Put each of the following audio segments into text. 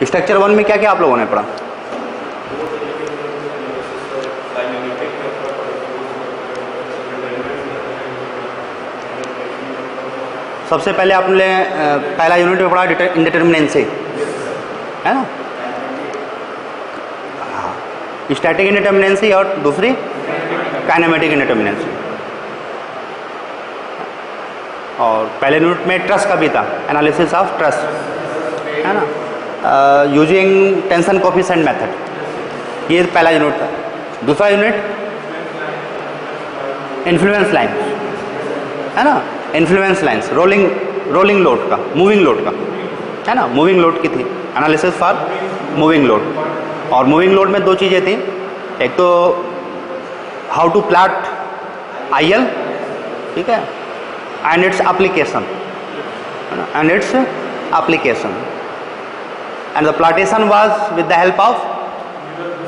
Structure 1 में क्या क्या आप लोगों ने पढ़ा? सबसे पहले आपने पहला यूनिट में पढ़ा इंडिटरमिनेंसी, है ना? स्टैटिक इंडिटरमिनेंसी और दूसरी काइनेमेटिक इंडिटरमिनेंसी। और पहले यूनिट में ट्रस का भी था, एनालिसिस ऑफ ट्रस, है ना, यूजिंग टेंशन कोफिशिएंट मेथड। ये पहला यूनिट था। दूसरा यूनिट इन्फ्लुएंस लाइन, है ना, इन्फ्लुएंस लाइंस, रोलिंग लोड का, मूविंग लोड का, है ना, मूविंग लोड की थी, एनालिसिस फॉर मूविंग लोड। और मूविंग लोड में दो चीज़ें थी, एक तो हाउ टू प्लॉट आईएल, ठीक है, and its application, and its application, and the plotation was with the help of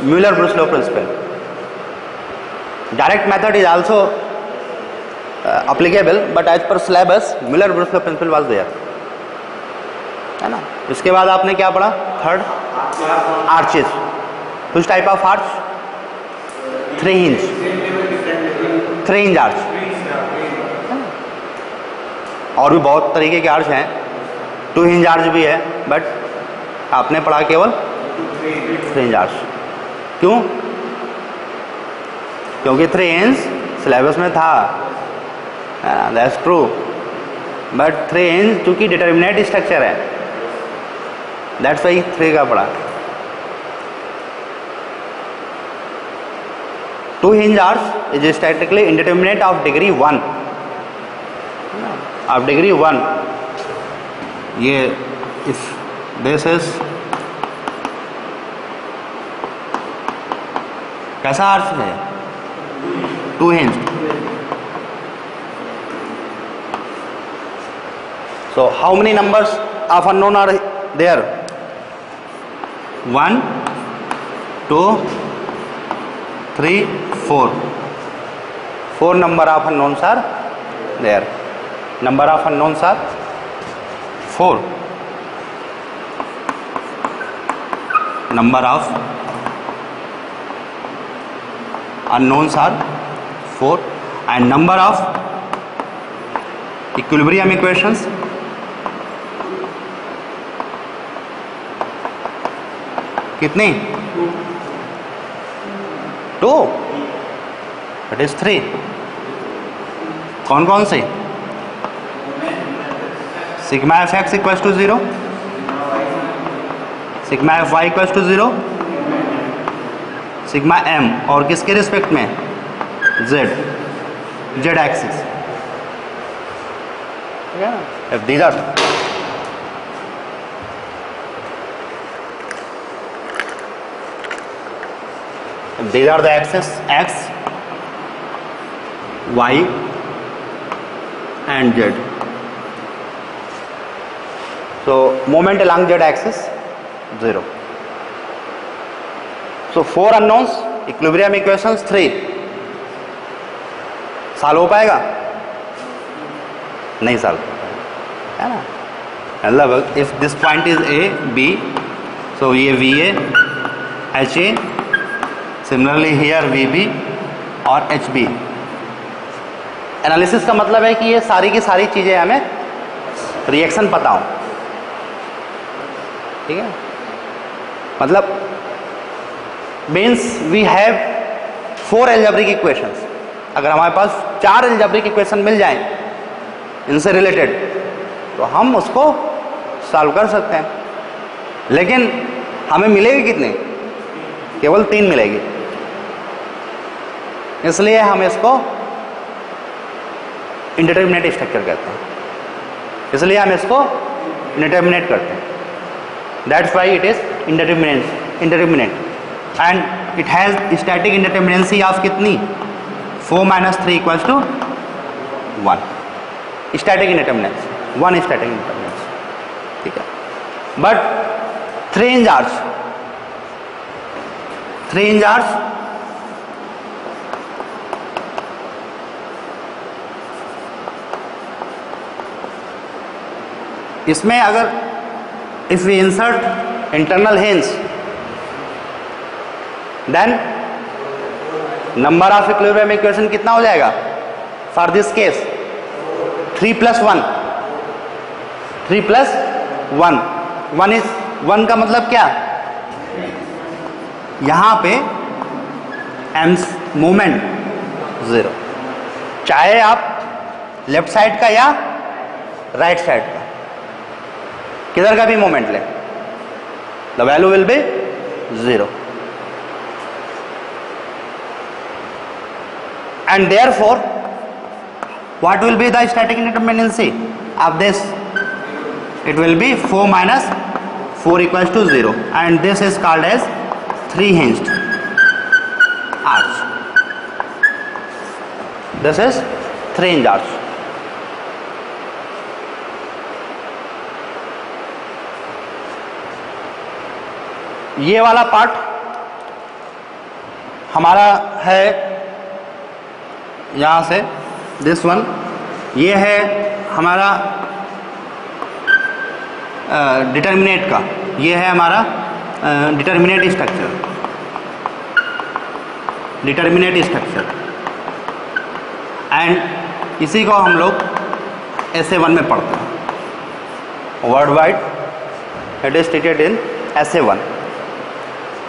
Muller Breslau law principle. Direct method is also applicable, but as per syllabus Müller-Brüsch law principle was there, है ना। इसके बाद आपने क्या पढ़ा? Third, arches. which type of arch? 3 hinge arch. और भी बहुत तरीके के आर्च हैं, 2 इंच आर्च भी है, बट आपने पढ़ा केवल 3 इंच आर्च। क्यों? क्योंकि 3 इंच सिलेबस में था, दैट्स ट्रू, बट 3 इंच चूंकि डिटर्मिनेट स्ट्रक्चर है, दैट्स वाई 3 का पड़ा। 2 hinge arch is statically indeterminate of degree 1, of degree 1। ये इस दिस इज कैसा आर्च है? 2 hinge। So how many numbers of unknown are there? 1, 2, 3, 4. 4 number of unknowns are there. Number of unknowns are 4. Number of unknowns are 4, and number of equilibrium equations कितनी? 2, it is 3। कौन कौन से? Sigma F X equal to 0, sigma F Y equal to 0, sigma M, और किसके respect में? Z axis. If these are these are the axes x, y and z. So moment along z axis 0. So 4 unknowns, equilibrium equations 3। Solve हो पाएगा? नहीं solve हो पाएगा, है ना। मतलब if this point is A B, so ये V A H A, similarly here V B और एच बी। एनालिसिस का मतलब है कि ये सारी की सारी चीज़ें हमें रिएक्शन पता हो, ठीक है। मतलब means we have 4 algebraic equations. अगर हमारे पास 4 एल्जेब्रिक इक्वेशन मिल जाएं इनसे रिलेटेड, तो हम उसको सॉल्व कर सकते हैं। लेकिन हमें मिलेगी कितनी? केवल 3 मिलेगी। इसलिए हम इसको इंडिटरमिनेट स्ट्रक्चर कहते हैं, इसलिए हम इसको इंडिटरमिनेट करते हैं। That's why it is indeterminate and it has static indeterminacy of कितनी? 4 - 3 = 1। स्टैटिक इंडिटरमिनेंसी 1 स्टैटिक इंडिटरमिनेंसी, ठीक है। But 3 hinge arch, 3 hinge arch इसमें अगर if we insert internal hinge, then number of equilibrium equation कितना हो जाएगा फॉर दिस केस 3 + 1, 3 + 1, 1 का मतलब क्या, यहां पे एम्स मोमेंट 0, चाहे आप लेफ्ट साइड का या राइट साइड का, किधर का भी मोमेंट ले, the value will be 0, and therefore what will be the static indeterminacy of this, it will be 4 - 4 = 0, and this is called as 3-hinged arch. This is 3-hinge arch. ये वाला part हमारा है यहाँ से, दिस वन, ये है हमारा determinate का, ये है हमारा determinate structure, determinate structure, and इसी को हम लोग SA1 में पढ़ते हैं, world wide it is treated in SA1।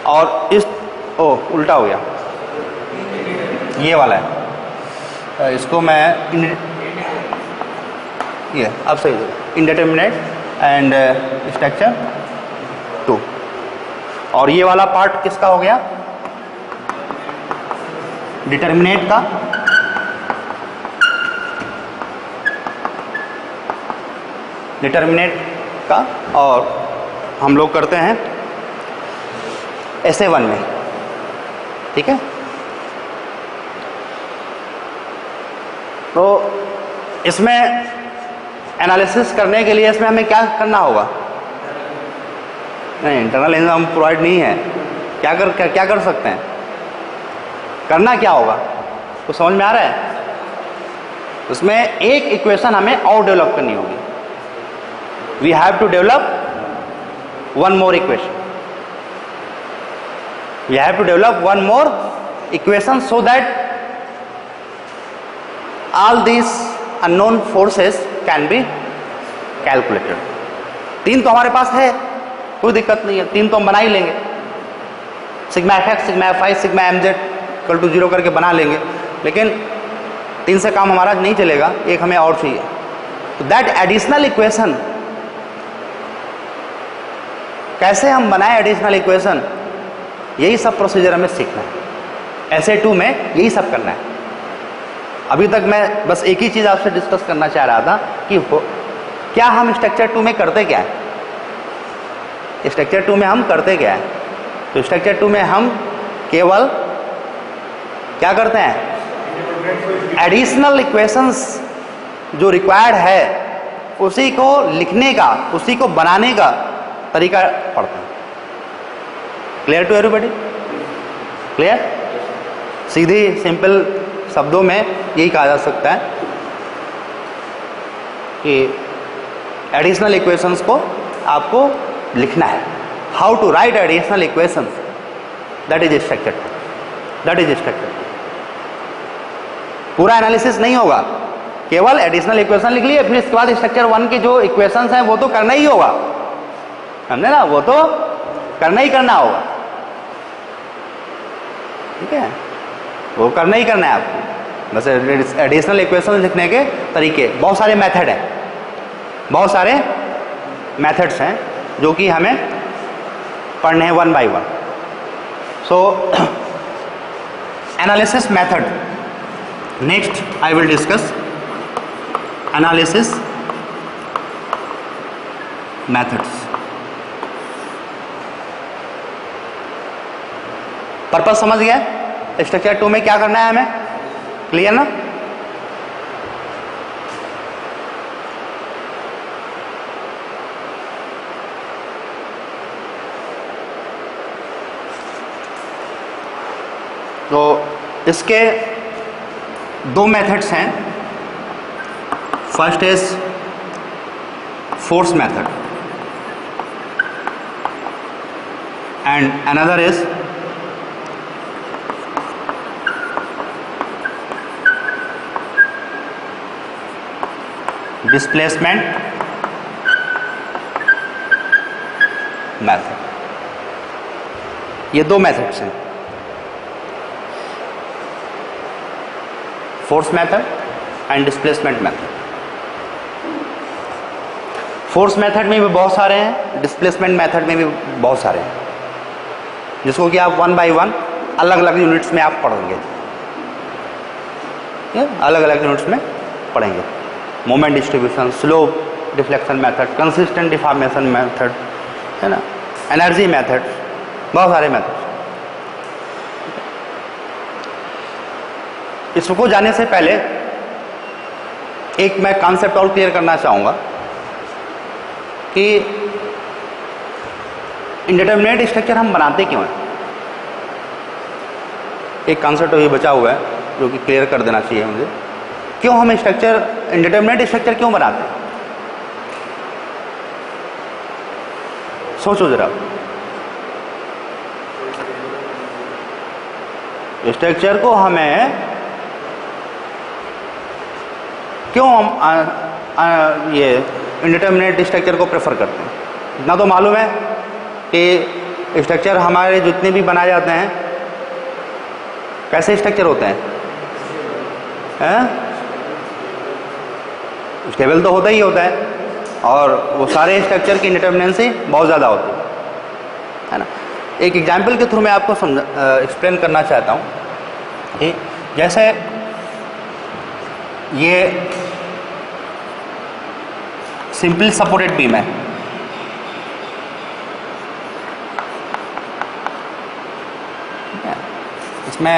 और इस उल्टा हो गया, ये वाला है, इसको मैं ये अब सही है, इंडिटरमिनेट एंड स्ट्रक्चर 2, और ये वाला पार्ट किसका हो गया, डिटर्मिनेट का, डिटर्मिनेट का, और हम लोग करते हैं SA1 में, ठीक है। तो इसमें एनालिसिस करने के लिए इसमें हमें क्या करना होगा, नहीं इंटरनल हिंज हम प्रोवाइड नहीं है, क्या कर सकते हैं, करना क्या होगा, तो समझ में आ रहा है। उसमें एक इक्वेशन हमें और डेवलप करनी होगी, we have to develop one more equation, we have to develop one more equation so that all these unknown forces can be calculated। 3 तो हमारे पास है, कोई दिक्कत नहीं है, 3 तो हम बना ही लेंगे, sigma FX, sigma FI, sigma MZ = 0 करके बना लेंगे, लेकिन 3 से काम हमारा नहीं चलेगा, एक हमें और चाहिए। तो दैट एडिशनल इक्वेशन, कैसे हम बनाए एडिशनल इक्वेशन, यही सब प्रोसीजर हमें सीखना है। SA2 में यही सब करना है। अभी तक मैं बस एक ही चीज़ आपसे डिस्कस करना चाह रहा था कि क्या हम स्ट्रक्चर 2 में करते क्या है, स्ट्रक्चर 2 में हम करते क्या है। तो स्ट्रक्चर 2 में हम केवल क्या करते हैं, एडिशनल इक्वेशंस जो रिक्वायर्ड है उसी को लिखने का, उसी को बनाने का तरीका पढ़ते हैं। Clear to everybody, clear. सीधी सिंपल शब्दों में यही कहा जा सकता है कि एडिशनल इक्वेशंस को आपको लिखना है, how to write additional equations, that is structure, that is structure. पूरा एनालिसिस नहीं होगा, केवल एडिशनल इक्वेशन लिख लिए, फिर इसके बाद स्ट्रक्चर 1 की जो इक्वेशंस हैं वो तो करना ही होगा, समझे ना, वो तो करना ही करना होगा, ठीक है, वो करना ही करना है आपको। बस एडिशनल इक्वेशन लिखने के तरीके बहुत सारे मेथड हैं, बहुत सारे मेथड्स हैं जो कि हमें पढ़ने हैं 1 by 1। So analysis method, next I will discuss analysis methods. Purpose समझ गया, स्ट्रक्चर 2 में क्या करना है हमें, क्लियर ना। तो इसके 2 मेथड्स हैं, first is force method, and another is displacement method. ये दो मेथड्स हैं, force method and displacement method. Force method में भी बहुत सारे हैं, डिस्प्लेसमेंट मेथड में भी बहुत सारे हैं, जिसको कि आप वन बाय वन अलग अलग यूनिट्स में आप पढ़ेंगे, अलग अलग यूनिट्स में पढ़ेंगे। Moment distribution, slope deflection method, consistent deformation method, है ना, एनर्जी मेथड, बहुत सारे मेथड। इसको जाने से पहले एक मैं कॉन्सेप्ट और क्लियर करना चाहूँगा कि इंडिटरमिनेट स्ट्रक्चर हम बनाते क्यों हैं। एक कॉन्सेप्ट अभी बचा हुआ है जो कि क्लियर कर देना चाहिए मुझे। क्यों हम स्ट्रक्चर, इंडिटरमिनेट स्ट्रक्चर क्यों बनाते हैं? सोचो जरा। स्ट्रक्चर को हमें क्यों हम ये इंडिटरमिनेट स्ट्रक्चर को प्रेफर करते हैं? इतना तो मालूम है कि स्ट्रक्चर हमारे जितने भी बनाए जाते हैं कैसे स्ट्रक्चर होते हैं, स्टेबल तो होता ही होता है, और वो सारे स्ट्रक्चर की इंडिटरमिनेंसी बहुत ज़्यादा होती है ना। एक एग्जाम्पल के थ्रू मैं आपको एक्सप्लेन करना चाहता हूँ कि जैसे ये सिंपल सपोर्टेड बीम है, इसमें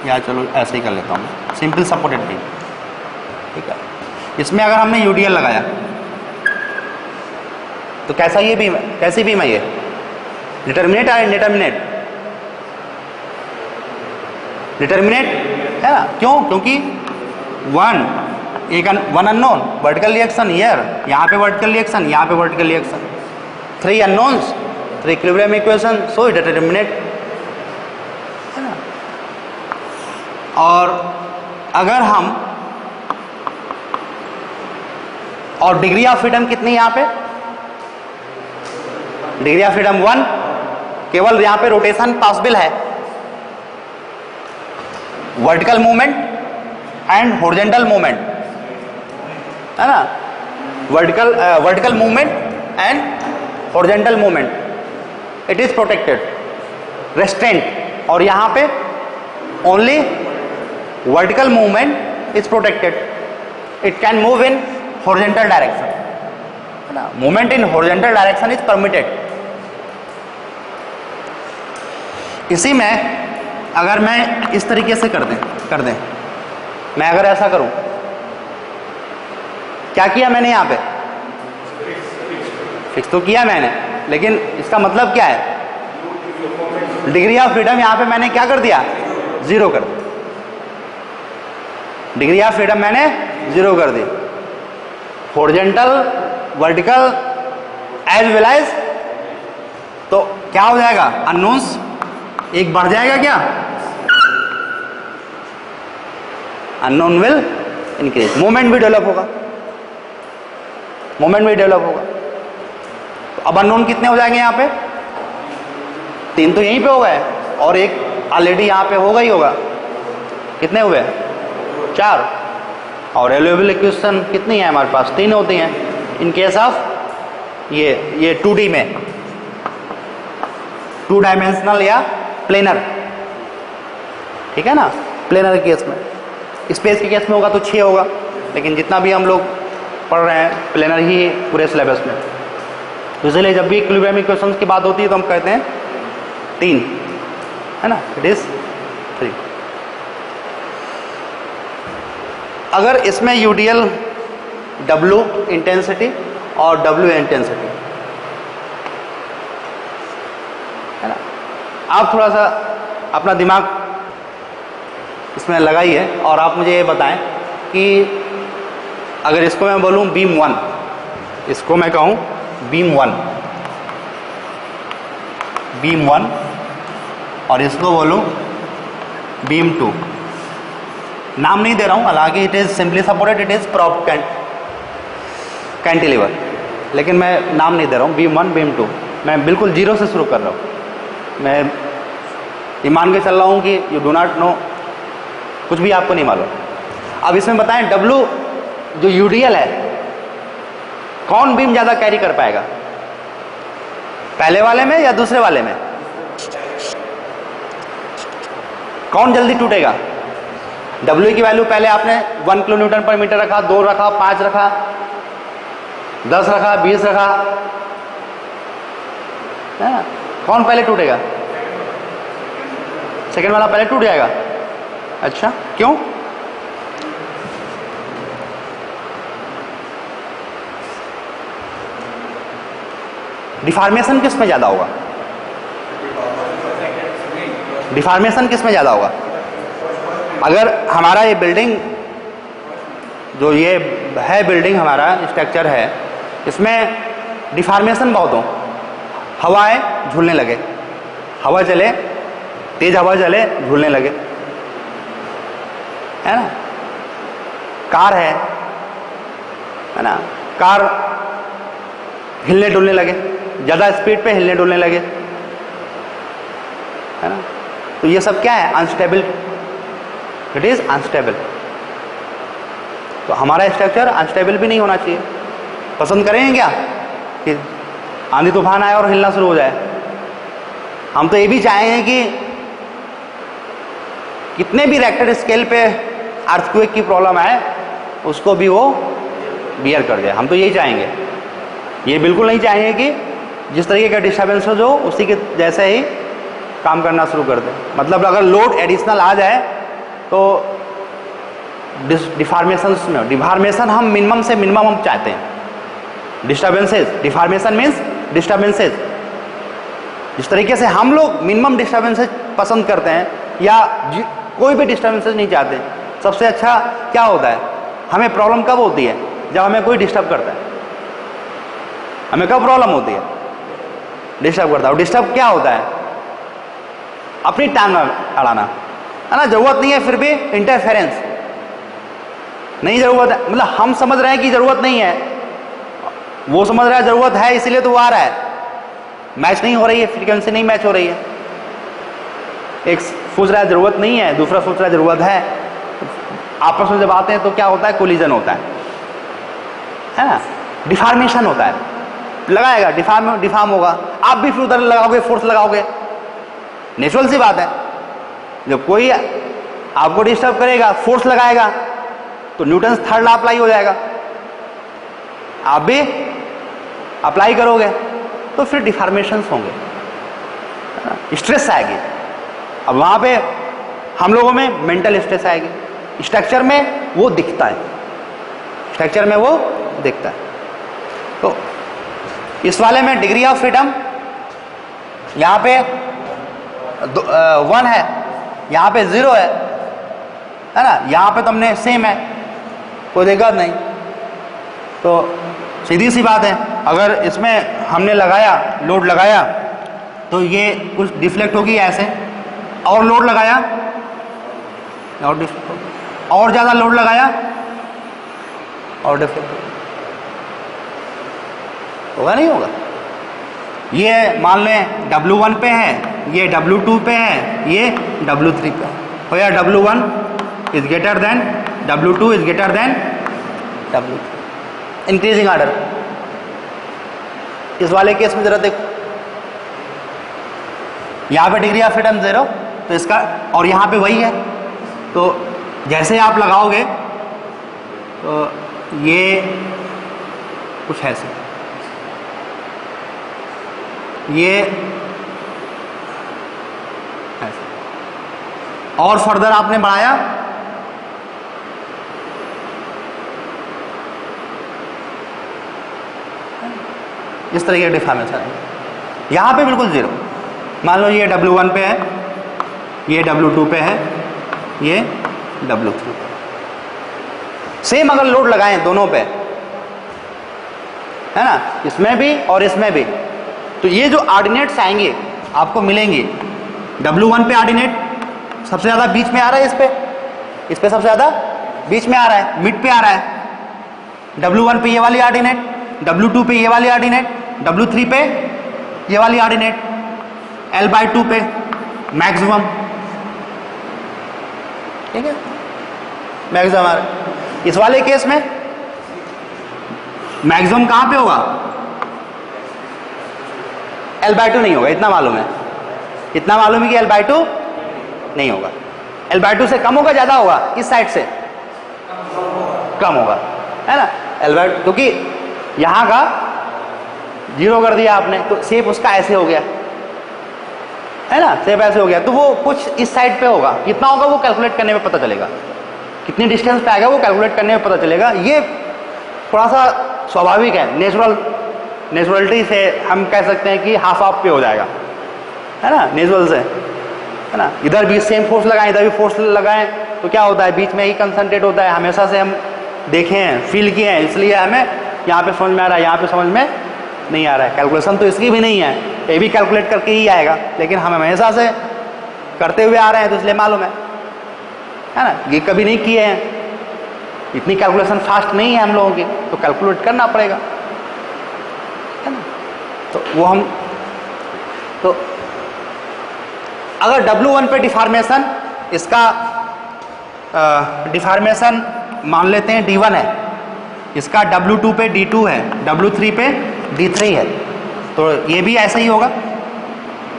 या चलो ऐसे ही कर लेता हूँ, सिंपल सपोर्टेड बीम, ठीक है। इसमें अगर हमने यूडीएल लगाया तो कैसा ये बीम, कैसी बीम है ये? डिटरमिनेट या इंडिटरमिनेट? डिटरमिनेट है ना। क्यों? क्योंकि one unknown, vertical reaction here, यहाँ पे वर्टिकल रिएक्शन, यहाँ पे vertical reaction, 3 unknowns, 3 equilibrium equation, so determinate है ना। और अगर हम, और डिग्री ऑफ फ्रीडम कितनी यहाँ पे? डिग्री ऑफ फ्रीडम 1, केवल यहाँ पे रोटेशन पॉसिबल है, vertical movement and horizontal movement, है ना। Vertical movement and horizontal movement it is protected, restaurant, और यहाँ पे only vertical movement is protected, it can move in horizontal direction, है ना। Movement in horizontal direction is permitted. इसी में अगर मैं इस तरीके से कर दें, मैं अगर ऐसा करूं, क्या किया मैंने यहाँ पे? फिक्स तो किया मैंने, लेकिन इसका मतलब क्या है? डिग्री ऑफ फ्रीडम यहाँ पे मैंने क्या कर दिया? 0 कर दिया। डिग्री ऑफ फ्रीडम मैंने 0 कर दी। Horizontal, vertical as well as, तो क्या हो जाएगा? अननोन्स एक बढ़ जाएगा क्या? अननोन विल इंक्रीज, मूवमेंट भी डेवलप होगा, मूवमेंट भी डेवलप होगा। तो अब अननोन कितने हो जाएंगे यहाँ पे? 3 तो यहीं पे हो गए, और एक ऑलरेडी यहाँ पे होगा ही होगा। कितने हुए? 4। और अवेलेबल इक्वेशन कितनी है हमारे पास? 3 होती हैं इन केस ऑफ ये 2D में, 2 डायमेंशनल या प्लेनर, ठीक है ना। प्लेनर केस में, स्पेस के केस में होगा तो 6 होगा, लेकिन जितना भी हम लोग पढ़ रहे हैं प्लेनर ही पूरे सिलेबस में, इसलिए जब भी इक्विलिब्रियम इक्वेशंस की बात होती है तो हम कहते हैं 3, है ना, इट इज 3। अगर इसमें यूडीएल W इंटेंसिटी और W इंटेंसिटी, है ना, आप थोड़ा सा अपना दिमाग इसमें लगाइए और आप मुझे ये बताएं कि अगर इसको मैं बोलूं बीम 1, इसको मैं कहूं बीम 1, बीम 1 और इसको बोलूँ बीम 2। नाम नहीं दे रहा हूँ, हालांकि it is simply supported, it is prop cantilever, लेकिन मैं नाम नहीं दे रहा हूँ। बीम 1 बीम 2 मैं बिल्कुल जीरो से शुरू कर रहा हूँ। मैं ये मान के चल रहा हूँ कि यू डू नॉट नो, कुछ भी आपको नहीं मालूम। अब इसमें बताएं W जो यूडीएल है, कौन बीम ज़्यादा कैरी कर पाएगा, पहले वाले में या दूसरे वाले में? कौन जल्दी टूटेगा? W की वैल्यू पहले आपने 1 किलो न्यूटन पर मीटर रखा, 2 रखा, 5 रखा, 10 रखा, 20 रखा, है ना? कौन पहले टूटेगा? सेकेंड वाला पहले टूट जाएगा। अच्छा, क्यों? डिफॉर्मेशन किस में ज़्यादा होगा? डिफॉर्मेशन किस में ज़्यादा होगा? अगर हमारा ये बिल्डिंग जो ये है, बिल्डिंग हमारा स्ट्रक्चर है, इसमें डिफॉर्मेशन बहुत हो, हवाएं झूलने लगे, हवा चले, तेज हवा चले, झूलने लगे, है ना? कार है ना? कार हिलने डुलने लगे, ज़्यादा स्पीड पे हिलने डुलने लगे, है ना? तो ये सब क्या है? Unstable, it is unstable. तो हमारा स्ट्रक्चर अनस्टेबल भी नहीं होना चाहिए। पसंद करेंगे क्या कि आंधी तूफान आए और हिलना शुरू हो जाए? हम तो ये भी चाहेंगे कि कितने भी रेक्टर स्केल पे अर्थक्वेक की प्रॉब्लम आए उसको भी वो बियर कर जाए। हम तो यही चाहेंगे। ये बिल्कुल नहीं चाहेंगे कि जिस तरीके का डिस्टर्बेंस हो उसी के जैसे ही काम करना शुरू कर दे। मतलब अगर लोड एडिशनल आ जाए तो डिफॉर्मेशन हम मिनिमम से मिनिमम हम चाहते हैं। Disturbances, deformation means disturbances. जिस तरीके से हम लोग मिनिमम डिस्टर्बेंसेस पसंद करते हैं या कोई भी डिस्टर्बेंसेस नहीं चाहते, सबसे अच्छा क्या होता है? हमें प्रॉब्लम कब होती है? जब हमें कोई डिस्टर्ब करता है। हमें कब प्रॉब्लम होती है? डिस्टर्ब करता है। और डिस्टर्ब क्या होता है? अपनी टांग अड़ाना, है ना? जरूरत नहीं है फिर भी इंटरफेरेंस, नहीं जरूरत है, मतलब हम समझ रहे हैं कि जरूरत नहीं है, वो समझ रहा है जरूरत है, इसीलिए तो वो आ रहा है। मैच नहीं हो रही है, फ्रीक्वेंसी नहीं मैच हो रही है। एक सोच रहा है जरूरत नहीं है, दूसरा सोच रहा है जरूरत है। आपस में जब आते हैं तो क्या होता है? कोलिजन होता है ना? डिफॉर्मेशन होता है। लगाएगा, डिफॉर्म होगा, आप भी फिर उधर लगाओगे, फोर्स लगाओगे। नेचुरल सी बात है। जब कोई आपको डिस्टर्ब करेगा, फोर्स लगाएगा, तो न्यूटन थर्ड लॉ अप्लाई हो जाएगा। आप भी अप्लाई करोगे तो फिर डिफॉर्मेशंस होंगे, स्ट्रेस आएगी। अब वहां पे हम लोगों में मेंटल स्ट्रेस आएगी। स्ट्रक्चर में वो दिखता है, स्ट्रक्चर में वो दिखता है। तो इस वाले में डिग्री ऑफ फ्रीडम यहाँ पे 1 है, यहाँ पे 0 है ना? यहाँ पे तो हमने सेम है, कोई दिक्कत नहीं। तो सीधी सी बात है, अगर इसमें हमने लगाया, लोड लगाया, तो ये कुछ डिफ्लेक्ट होगी ऐसे, और लोड लगाया और डिफ्लेक्ट होगी, और ज़्यादा लोड लगाया और डिफ्लेक्ट होगा, नहीं होगा? ये मान लें W1 पे है, ये W2 पे है, ये W3 पे है, तो या W1 is greater than W2 is greater than W3, increasing order. इस वाले केस में जरा देखो, यहाँ पे डिग्री ऑफ फ्रीडम 0, तो इसका, और यहाँ पे वही है, तो जैसे आप लगाओगे तो ये कुछ ऐसे, ये ऐसे, और फर्दर आपने बढ़ाया, इस तरीके का डिफॉर्मेशन है। यहाँ पे बिल्कुल 0। मान लो ये W1 पे है, ये W2 पे है, ये W3 पे। सेम अगर लोड लगाएं दोनों पे, है ना, इसमें भी और इसमें भी, तो ये जो ऑर्डिनेट्स आएंगे आपको मिलेंगी। W1 पे ऑर्डिनेट सबसे ज़्यादा बीच में आ रहा है, इस पे सबसे ज़्यादा बीच में आ रहा है, मिड पे आ रहा है। W1 पे ये वाली ऑर्डिनेट, W2 पे ये वाली ऑर्डिनेट, W3 पे ये वाली ऑर्डिनेट, L/2 पे मैक्सिमम, ठीक है, मैक्सिमम आ रहा है। इस वाले केस में मैक्सिमम कहां पे होगा? L/2 नहीं होगा, इतना मालूम है, इतना मालूम है कि L/2 नहीं होगा। L/2 से कम होगा, ज्यादा होगा? इस साइड से कम होगा, है ना। L/2 क्योंकि यहां का 0 कर दिया आपने, तो शेप उसका ऐसे हो गया, है ना, शेप ऐसे हो गया, तो वो कुछ इस साइड पे होगा। कितना होगा वो कैलकुलेट करने में पता चलेगा, कितनी डिस्टेंस पे आएगा वो कैलकुलेट करने में पता चलेगा। ये थोड़ा सा स्वाभाविक है, नेचुरलिटी से हम कह सकते हैं कि हाफ ऑफ पे हो जाएगा, है ना, नेचुरल से, है ना। इधर भी सेम फोर्स लगाएं, इधर भी फोर्स लगाएं, तो क्या होता है, बीच में ही कंसंट्रेट होता है। हमेशा से हम देखे हैं, फील किए हैं, इसलिए हमें यहाँ पे समझ में आ रहा है, यहाँ पे समझ में नहीं आ रहा है। कैलकुलेशन तो इसकी भी नहीं है, ये भी कैलकुलेट करके ही आएगा, लेकिन हम हमेशा से करते हुए आ रहे हैं, तो इसलिए मालूम है ना। ये कभी नहीं किए हैं, इतनी कैलकुलेशन फास्ट नहीं है हम लोगों की, तो कैलकुलेट करना पड़ेगा, है ना। तो वो हम तो अगर W1 पे डिफॉर्मेशन, इसका डिफॉर्मेशन मान लेते हैं D1 है, इसका W2 पे D2 है, W3 पे D3 है, तो ये भी ऐसा ही होगा,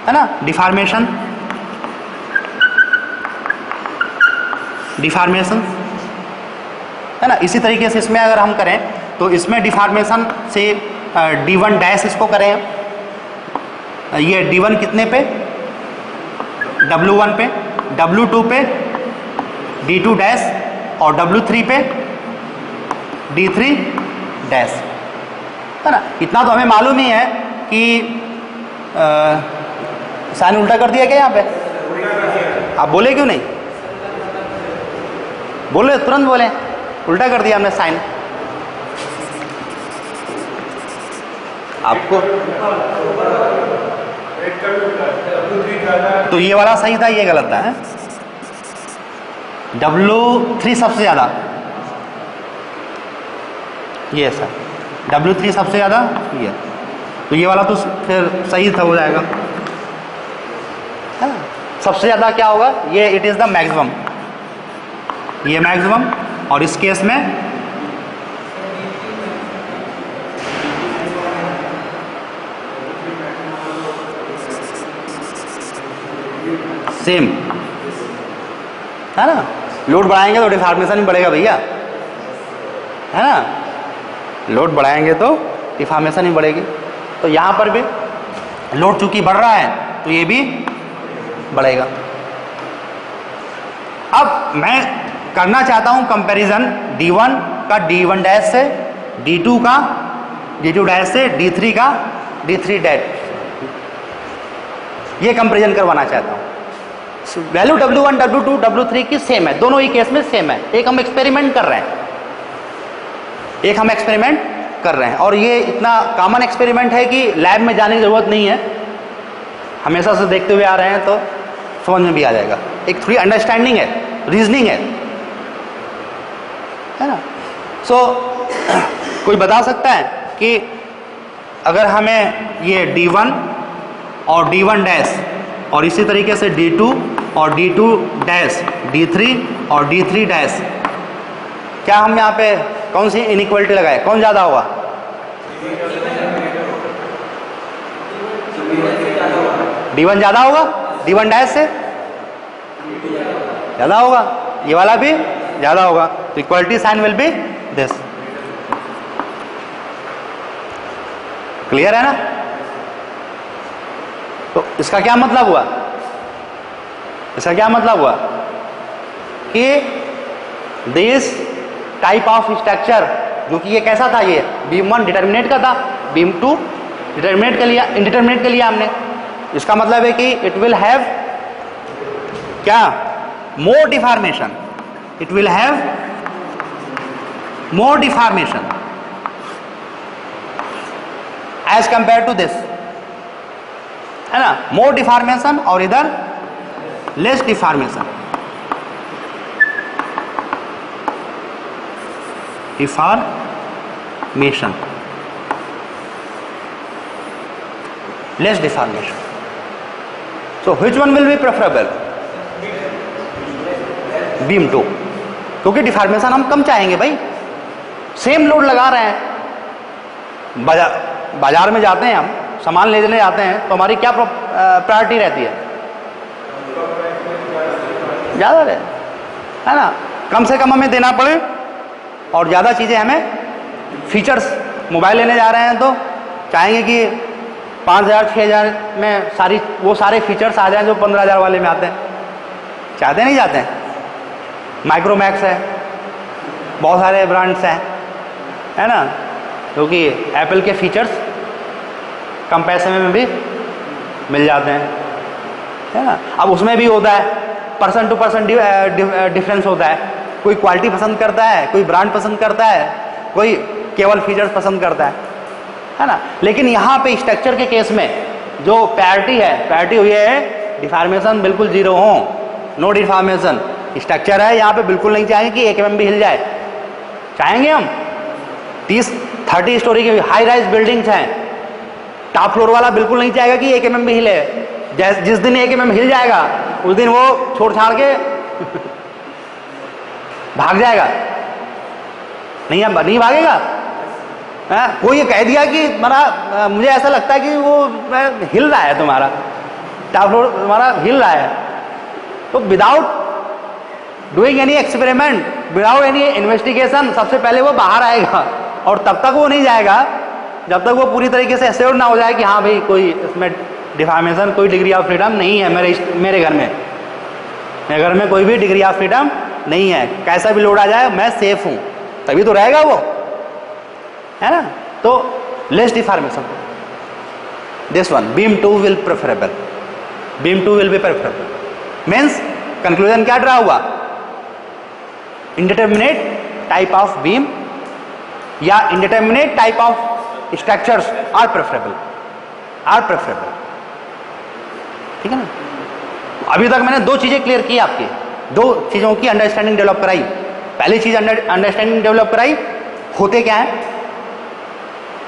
है ना। डिफॉर्मेशन है ना। इसी तरीके से इसमें अगर हम करें तो इसमें डिफॉर्मेशन से D1 डैश इसको करें, ये D1 कितने पे? W1 पे, W2 पे D2 डैश और W3 पे D3 डैश, है ना। इतना तो हमें मालूम ही है कि साइन उल्टा कर दिया क्या यहाँ पे? आप बोले क्यों नहीं? बोले, तुरंत बोले, उल्टा कर दिया हमने साइन। आपको तो ये वाला सही था, ये गलत था, है? W3 सबसे ज्यादा, ये सर, W3 सबसे ज्यादा ये, तो ये वाला तो फिर सही था, हो जाएगा, है ना। सबसे ज्यादा क्या होगा? ये इट इज द मैक्सिमम, ये मैक्सिमम, और इस केस में सेम, है ना। लोड बढ़ाएंगे तो डिफॉर्मेशन भी बढ़ेगा भैया, है ना। लोड बढ़ाएंगे तो डिफॉर्मेशन ही बढ़ेगी, तो यहाँ पर भी लोड चूंकि बढ़ रहा है तो ये भी बढ़ेगा। अब मैं करना चाहता हूं कंपैरिजन D1 का D1 डैश से, D2 का D2 डैश से, D3 का D3 डैश, ये कंपैरिजन करवाना चाहता हूं। वैल्यू W1, W2, W3 की सेम है, दोनों ही केस में सेम है। एक हम एक्सपेरिमेंट कर रहे हैं, और ये इतना कॉमन एक्सपेरिमेंट है कि लैब में जाने की जरूरत नहीं है, हमेशा से देखते हुए आ रहे हैं, तो समझ में भी आ जाएगा। एक थोड़ी अंडरस्टैंडिंग है, रीजनिंग है ना। कोई बता सकता है कि अगर हमें ये D1 और D1 डैश और इसी तरीके से D2 और D2 डैश, D3 और D3 डैश, क्या हम यहाँ पे कौन सी इनइक्वालिटी लगाए? कौन ज़्यादा होगा? D1 ज़्यादा होगा, D1 डैश से ज़्यादा होगा, ये वाला भी ज़्यादा होगा, तो equality sign will be this. Clear है ना? तो इसका क्या मतलब हुआ? कि दिस टाइप ऑफ स्ट्रक्चर, जो कि ये कैसा था, ये बीम 1 डिटर्मिनेट का था, बीम 2 डिटर्मिनेट के लिया, इंडिटर्मिनेट के लिया हमने। इसका मतलब है कि इट विल हैव क्या? More deformation, it will have more deformation as compare to this, है ना, मोर डिफॉर्मेशन और इधर less deformation, deformation, less deformation. So which one will be preferable? Beam 2, क्योंकि डिफॉर्मेशन हम कम चाहेंगे भाई. सेम लोड लगा रहे हैं, बाजार में जाते हैं हम सामान लेने जाते हैं तो हमारी क्या प्रायोरिटी रहती है? ज़्यादा रहे, है ना, कम से कम हमें देना पड़े और ज़्यादा चीज़ें हमें, फीचर्स, मोबाइल लेने जा रहे हैं तो चाहेंगे कि 5,000 6,000 में वो सारे फीचर्स आ जाएं जो 15,000 वाले में आते हैं. चाहते नहीं जाते हैं? माइक्रोमैक्स है, बहुत सारे ब्रांड्स हैं, है ना, क्योंकि एप्पल के फीचर्स कम पैसे में भी मिल जाते हैं, है ना. अब उसमें भी होता है पर्सन टू पर्सन डिफरेंस होता है. कोई क्वालिटी पसंद करता है, कोई ब्रांड पसंद करता है, कोई केवल फीचर्स पसंद करता है ना. लेकिन यहाँ पे स्ट्रक्चर के केस में जो प्रायोरिटी है, प्रायोरिटी हुई है डिफॉर्मेशन बिल्कुल जीरो हो, नो डिफॉर्मेशन. स्ट्रक्चर है यहाँ पे बिल्कुल नहीं चाहेंगे कि 1 mm भी हिल जाए. चाहेंगे हम 30 स्टोरी की हाई राइज बिल्डिंग्स हैं, टॉप फ्लोर वाला बिल्कुल नहीं चाहेगा कि 1 mm भी हिले. जिस दिन 1 mm हिल जाएगा उस दिन वो छोड़ छाड़ के भाग जाएगा. नहीं भागेगा. कोई ये कह दिया कि मुझे ऐसा लगता है कि वो हिल रहा है, तुम्हारा टॉप फ्लोर तुम्हारा हिल रहा है, तो without doing any experiment, without any investigation सबसे पहले वो बाहर आएगा और तब तक वो नहीं जाएगा जब तक वो पूरी तरीके से एश्योर्ड ना हो जाए कि हाँ भाई कोई इसमें डिफॉर्मेशन, कोई डिग्री ऑफ फ्रीडम नहीं है मेरे घर में. मेरे घर में कोई भी डिग्री ऑफ फ्रीडम नहीं है, कैसा भी लोड आ जाए मैं सेफ हूँ, तभी तो रहेगा वो, है ना. तो less deformation, this one beam 2 will preferable, beam 2 will be preferable. Means conclusion क्या ड्रा हुआ? इंडिटरमिनेट टाइप ऑफ बीम या indeterminate type of structures are preferable, ठीक है ना. अभी तक मैंने 2 चीजें क्लियर की, आपकी 2 चीजों की अंडरस्टैंडिंग डेवलप कराई. पहली चीज अंडरस्टैंडिंग डेवलप कराई, होते क्या है,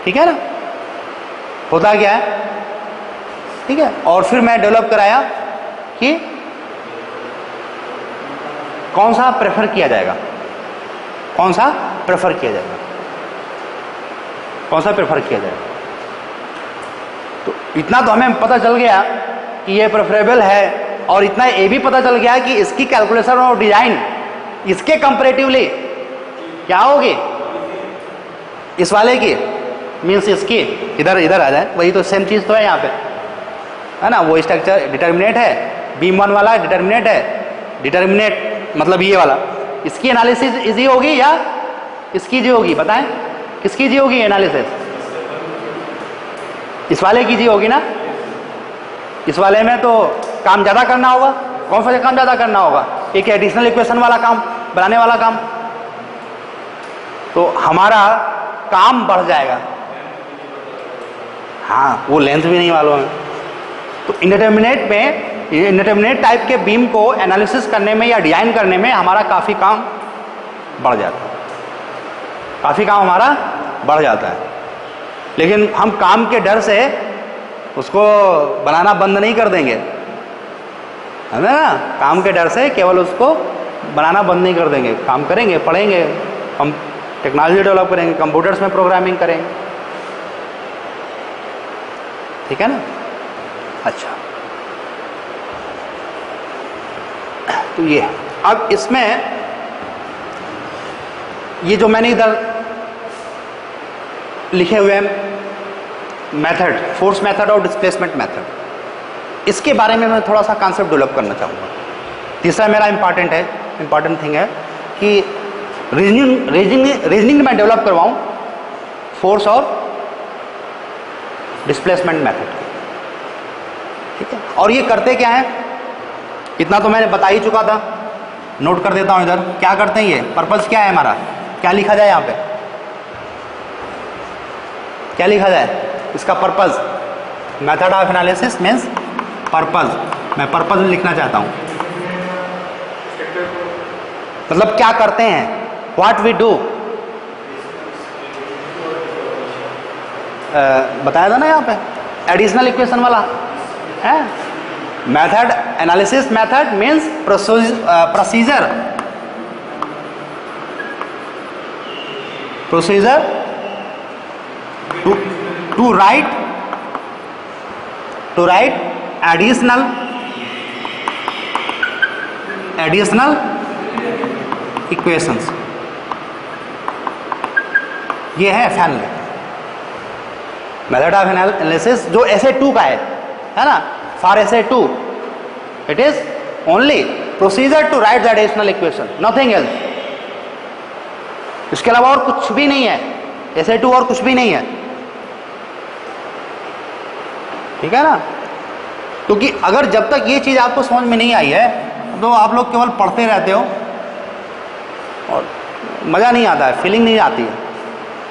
ठीक है ना, होता क्या है, ठीक है. और फिर मैं डेवलप कराया कि कौन सा प्रेफर किया जाएगा, कौन सा प्रेफर किया जाएगा, कौन सा प्रेफर किया जाएगा. तो इतना तो हमें पता चल गया कि ये प्रेफरेबल है, और इतना ये भी पता चल गया कि इसकी कैलकुलेशन और डिजाइन इसके कंपैरेटिवली क्या होगी, इस वाले की, मीन्स इसकी इधर आ जाए, वही तो सेम चीज तो है यहाँ पे, है ना. वो स्ट्रक्चर डिटर्मिनेट है, बीम 1 वाला डिटर्मिनेट है, डिटर्मिनेट मतलब ये वाला, इसकी एनालिसिस इजी होगी या इसकी जी होगी, बताएं किसकी जी होगी एनालिसिस? इस वाले की जी होगी ना. इस वाले में तो काम ज़्यादा करना होगा. कौन सा काम ज़्यादा करना होगा? एक एडिशनल इक्वेशन वाला काम, बनाने वाला काम. तो हमारा काम बढ़ जाएगा. हाँ, वो लेंथ भी नहीं मालूम है. तो इंडिटरमिनेट टाइप के बीम को एनालिसिस करने में या डिजाइन करने में हमारा काफ़ी काम बढ़ जाता है, काफ़ी काम हमारा बढ़ जाता है. लेकिन हम काम के डर से उसको बनाना बंद नहीं कर देंगे, है ना. काम के डर से केवल उसको बनाना बंद नहीं कर देंगे, काम करेंगे, पढ़ेंगे, हम टेक्नोलॉजी डेवलप करेंगे, कंप्यूटर्स में प्रोग्रामिंग करेंगे, ठीक है ना. अच्छा, तो ये अब इसमें ये जो मैंने इधर लिखे हुए हैं मेथड, फोर्स मेथड और डिस्प्लेसमेंट मेथड, इसके बारे में मैं थोड़ा सा कॉन्सेप्ट डेवलप करना चाहूँगा. तीसरा मेरा इंपॉर्टेंट थिंग है कि रीजनिंग में डेवलप करवाऊँ फोर्स और डिस्प्लेसमेंट मेथड, ठीक है. और ये करते क्या है, इतना तो मैंने बता ही चुका था, नोट कर देता हूँ इधर. क्या करते हैं ये, पर्पस क्या है हमारा, क्या लिखा जाए यहाँ पे, क्या लिखा जाए इसका purpose? Method of analysis means purpose, मैं पर्पज लिखना चाहता हूँ, मतलब क्या करते हैं, व्हाट वी डू। बताया था ना यहाँ पे एडिशनल इक्वेशन वाला है। Method analysis, method means procedure, procedure to write additional equations, ये है एफएन मेथड ऑफ एनालिसिस जो SA2 का है ना, for SA2 it is only procedure to write the additional equation, nothing else. इसके अलावा और कुछ भी नहीं है, SA2 और कुछ भी नहीं है, ठीक है ना। क्योंकि अगर जब तक ये चीज आपको समझ में नहीं आई है तो आप लोग केवल पढ़ते रहते हो और मजा नहीं आता है, फीलिंग नहीं आती है।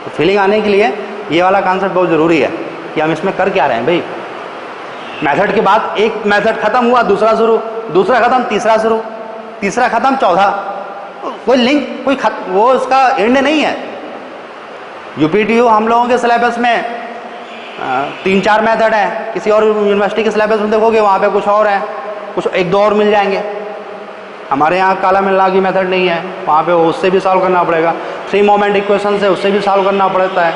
तो फीलिंग आने के लिए ये वाला कॉन्सेप्ट बहुत ज़रूरी है कि हम इसमें कर क्या रहे हैं भाई। मेथड के बाद एक मेथड खत्म हुआ, दूसरा शुरू, दूसरा खत्म, तीसरा शुरू, तीसरा खत्म, चौथा, कोई लिंक, कोई वो उसका एंड नहीं है। UPTU हम लोगों के सिलेबस में 3-4 मेथड हैं, किसी और यूनिवर्सिटी के सिलेबस में देखोगे वहाँ पे कुछ और है, कुछ 1-2 और मिल जाएंगे। हमारे यहाँ काला मिलागी मेथड नहीं है, वहाँ पे उससे भी सॉल्व करना पड़ेगा। 3 मोमेंट इक्वेशन से उससे भी सॉल्व करना पड़ता है,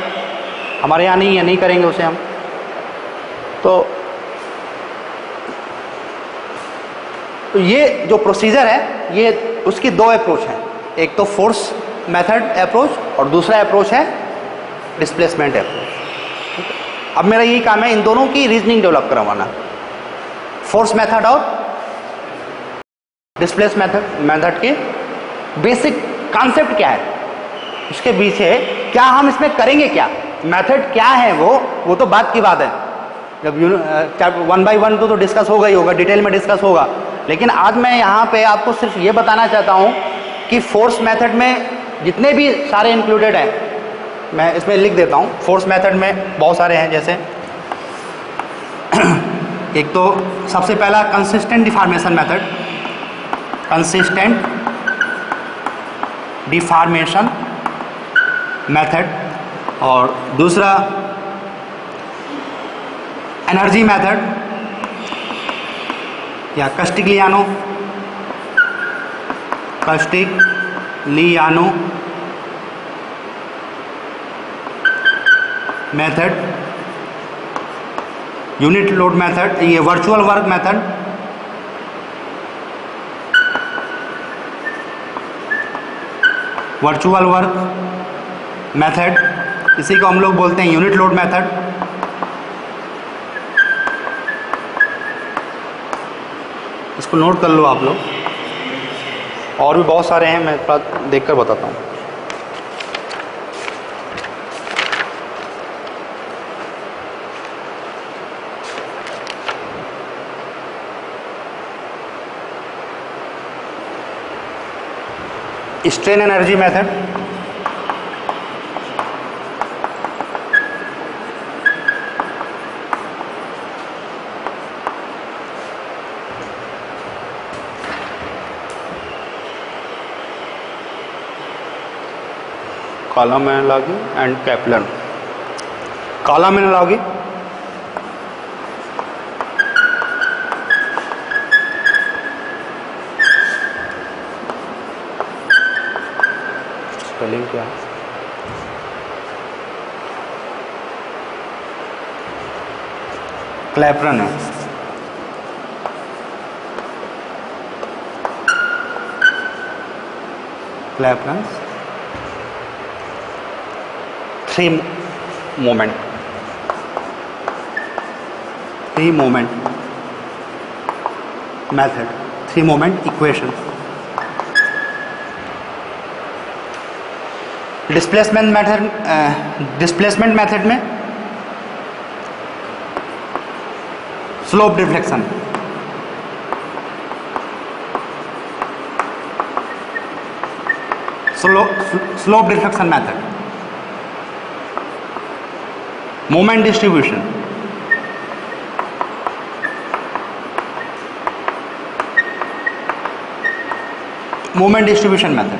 हमारे यहाँ नहीं है, नहीं करेंगे उसे हम। तो ये जो प्रोसीजर है ये उसकी 2 अप्रोच हैं, एक तो फोर्स मेथड अप्रोच और दूसरा अप्रोच है डिस्प्लेसमेंट अप्रोच। अब मेरा यही काम है इन दोनों की रीजनिंग डेवलप करवाना, फोर्स मेथड और डिस्प्लेस मेथड के बेसिक कॉन्सेप्ट क्या है, उसके पीछे क्या हम इसमें करेंगे, क्या मेथड क्या है, वो तो बात की बात है। जब 1 by 1 तो डिस्कस होगा ही होगा, डिटेल में डिस्कस होगा। लेकिन आज मैं यहाँ पे आपको सिर्फ ये बताना चाहता हूँ कि फोर्स मेथड में जितने भी सारे इंक्लूडेड हैं, मैं इसमें लिख देता हूँ। फोर्स मेथड में बहुत सारे हैं, जैसे एक तो सबसे पहला consistent deformation method, consistent deformation method, और दूसरा एनर्जी मेथड या कस्टिग्लियानो मेथड, यूनिट लोड मेथड, ये virtual work method, virtual work method, इसी को हम लोग बोलते हैं यूनिट लोड मेथड। इसको नोट कर लो आप लोग, और भी बहुत सारे हैं, मैं थोड़ा देखकर बताता हूँ। Strain energy method, column analogy and Clapeyron. Column analogy spelling क्या है, क्लैपरन है, Clapeyron 3 moment method, 3 moment equation. Displacement method में slope deflection, slope deflection method, moment distribution, moment distribution method,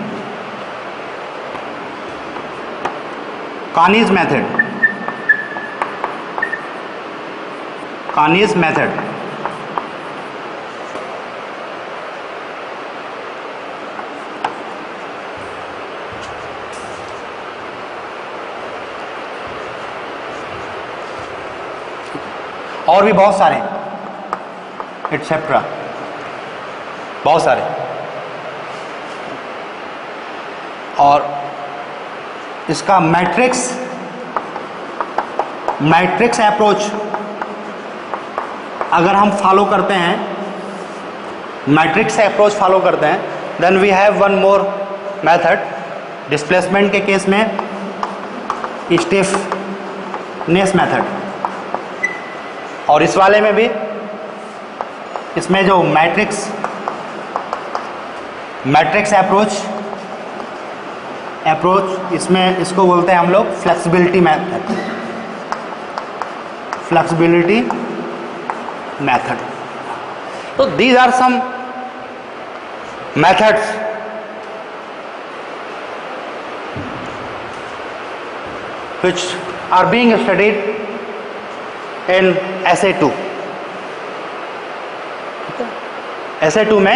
Kani's method, Kani's method, और भी बहुत सारे etcetera, बहुत सारे। और इसका मैट्रिक्स अप्रोच अगर हम फॉलो करते हैं, मैट्रिक्स अप्रोच फॉलो करते हैं, then we have one more method displacement के केस में, स्टिफनेस मेथड। और इस वाले में भी, इसमें जो मैट्रिक्स अप्रोच इसमें इसको बोलते हैं हम लोग फ्लेक्सिबिलिटी मेथड, फ्लेक्सिबिलिटी मेथड। तो these are some methods which are being studied in SA2। SA2 में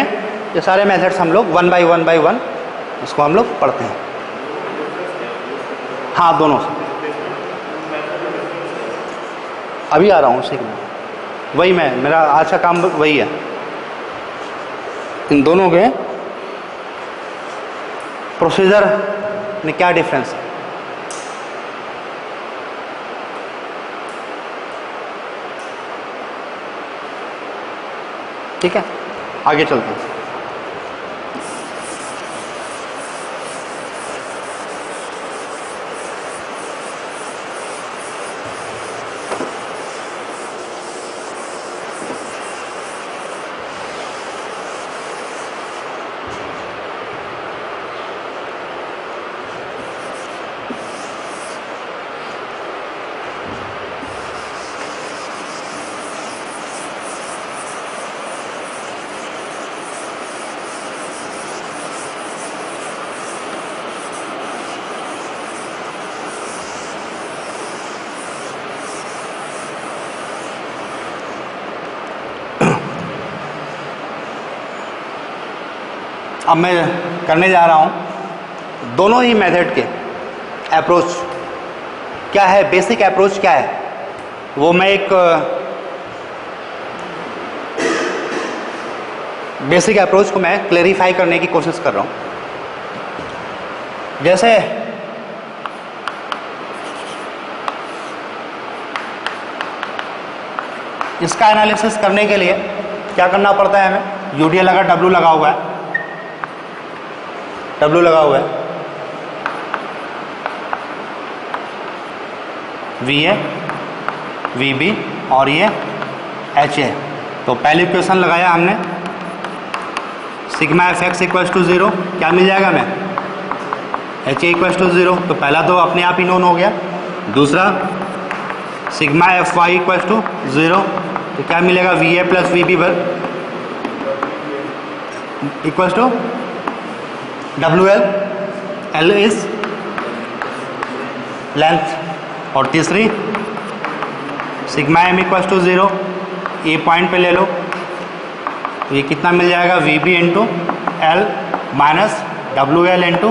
ये सारे मेथड्स हम लोग वन बाय वन इसको हम लोग पढ़ते हैं। हाँ, दोनों से अभी आ रहा हूँ सीखने, वही मेरा आज का काम वही है। इन दोनों के प्रोसीजर में क्या डिफरेंस है। ठीक है, आगे चलते हैं। अब मैं करने जा रहा हूँ दोनों ही मेथड के अप्रोच क्या है, बेसिक अप्रोच क्या है, वो मैं एक बेसिक अप्रोच को मैं क्लेरिफाई करने की कोशिश कर रहा हूँ। जैसे इसका एनालिसिस करने के लिए क्या करना पड़ता है हमें, यूडीएल अगर डब्ल्यू लगा हुआ है, VA, VB और ये HA। तो पहली इक्वेशन लगाया हमने, सिग्मा FX इक्वल्स टू 0, क्या मिल जाएगा हमें, HA इक्वल्स टू 0। तो पहला तो अपने आप ही नोन हो गया। दूसरा सिग्मा FY इक्वल्स टू 0, तो क्या मिलेगा, VA plus VB equals to WL, L is length. और तीसरी sigma M equals to 0, A point पे ले लो, ये कितना मिल जाएगा, VB into L minus WL into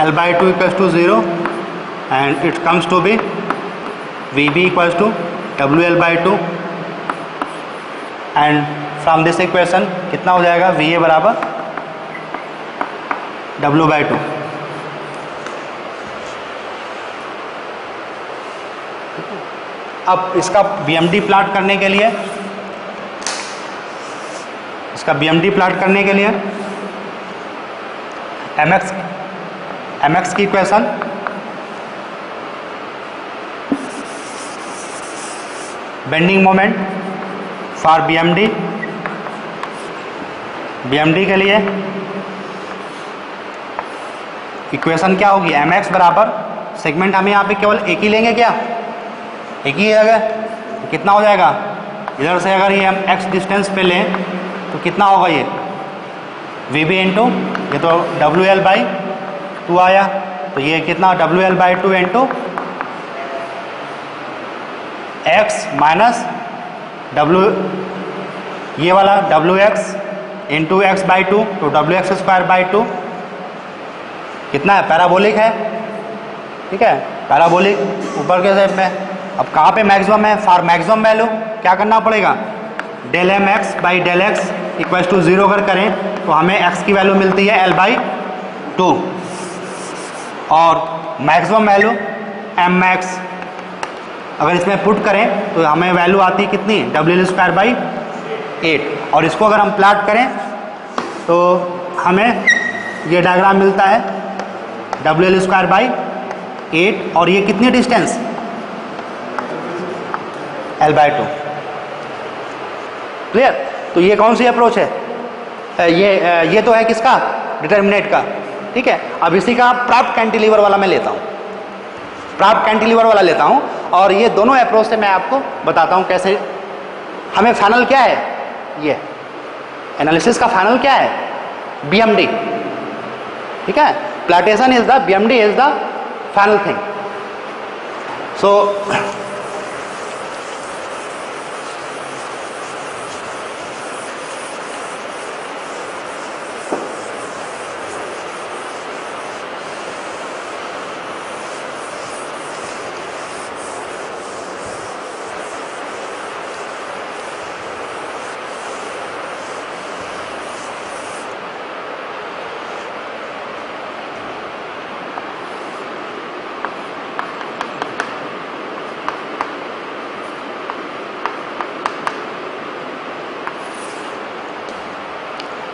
L/2 equals to 0 and it comes to be VB equals to WL/2 and from this equation कितना हो जाएगा, VA बराबर W/2। अब इसका BMD प्लॉट करने के लिए, MX की equation bending moment for BMD के लिए इक्वेशन क्या होगी, MX बराबर सेगमेंट हमें यहाँ पे केवल एक ही लेंगे, क्या एक ही है, अगर कितना हो जाएगा, इधर से अगर ये हम X डिस्टेंस पे लें तो कितना होगा, ये वी बी इंटू ये तो डब्ल्यू एल बाई टू आया, तो ये कितना W L by two into X minus W, ये वाला W X into X by two, तो W X square by two कितना है, पैराबोलिक है, ठीक है, पैराबोलिक ऊपर के शेप में। अब कहाँ पे मैक्सिमम है, फॉर मैक्सिमम वैल्यू क्या करना पड़ेगा, del M X by del X equal to 0 अगर करें तो हमें x की वैल्यू मिलती है l बाई टू, और मैक्सिमम वैल्यू एम एक्स अगर इसमें पुट करें तो हमें वैल्यू आती है कितनी, डब्ल्यू एल स्क्वायर बाई 8, और इसको अगर हम प्लाट करें तो हमें ये डायग्राम मिलता है डब्ल्यू एल स्क्वायर बाई 8, और ये कितनी distance, l by two. Clear, तो ये कौन सी अप्रोच है, ये तो है किसका, डिटर्मिनेट का, ठीक है। अब इसी का प्राप्त कैंटिलीवर वाला मैं लेता हूँ, प्राप्त कैंटिलीवर वाला लेता हूँ, और ये दोनों अप्रोच से मैं आपको बताता हूँ कैसे हमें फाइनल क्या है, ये एनालिसिस का फाइनल क्या है, BMD, ठीक है, plotation is the BMD is the final thing. So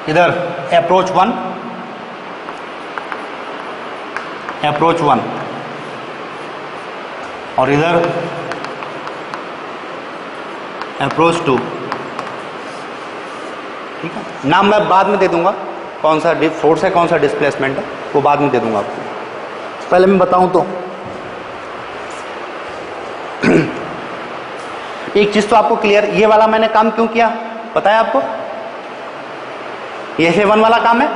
इधर अप्रोच वन और इधर अप्रोच टू, ठीक है। नाम मैं बाद में दे दूंगा, कौन सा फोर्स है कौन सा डिस्प्लेसमेंट है वो बाद में दे दूंगा आपको, पहले मैं बताऊं तो एक चीज तो आपको क्लियर, ये वाला मैंने काम क्यों किया पता है आपको, ये FA1 वाला काम है,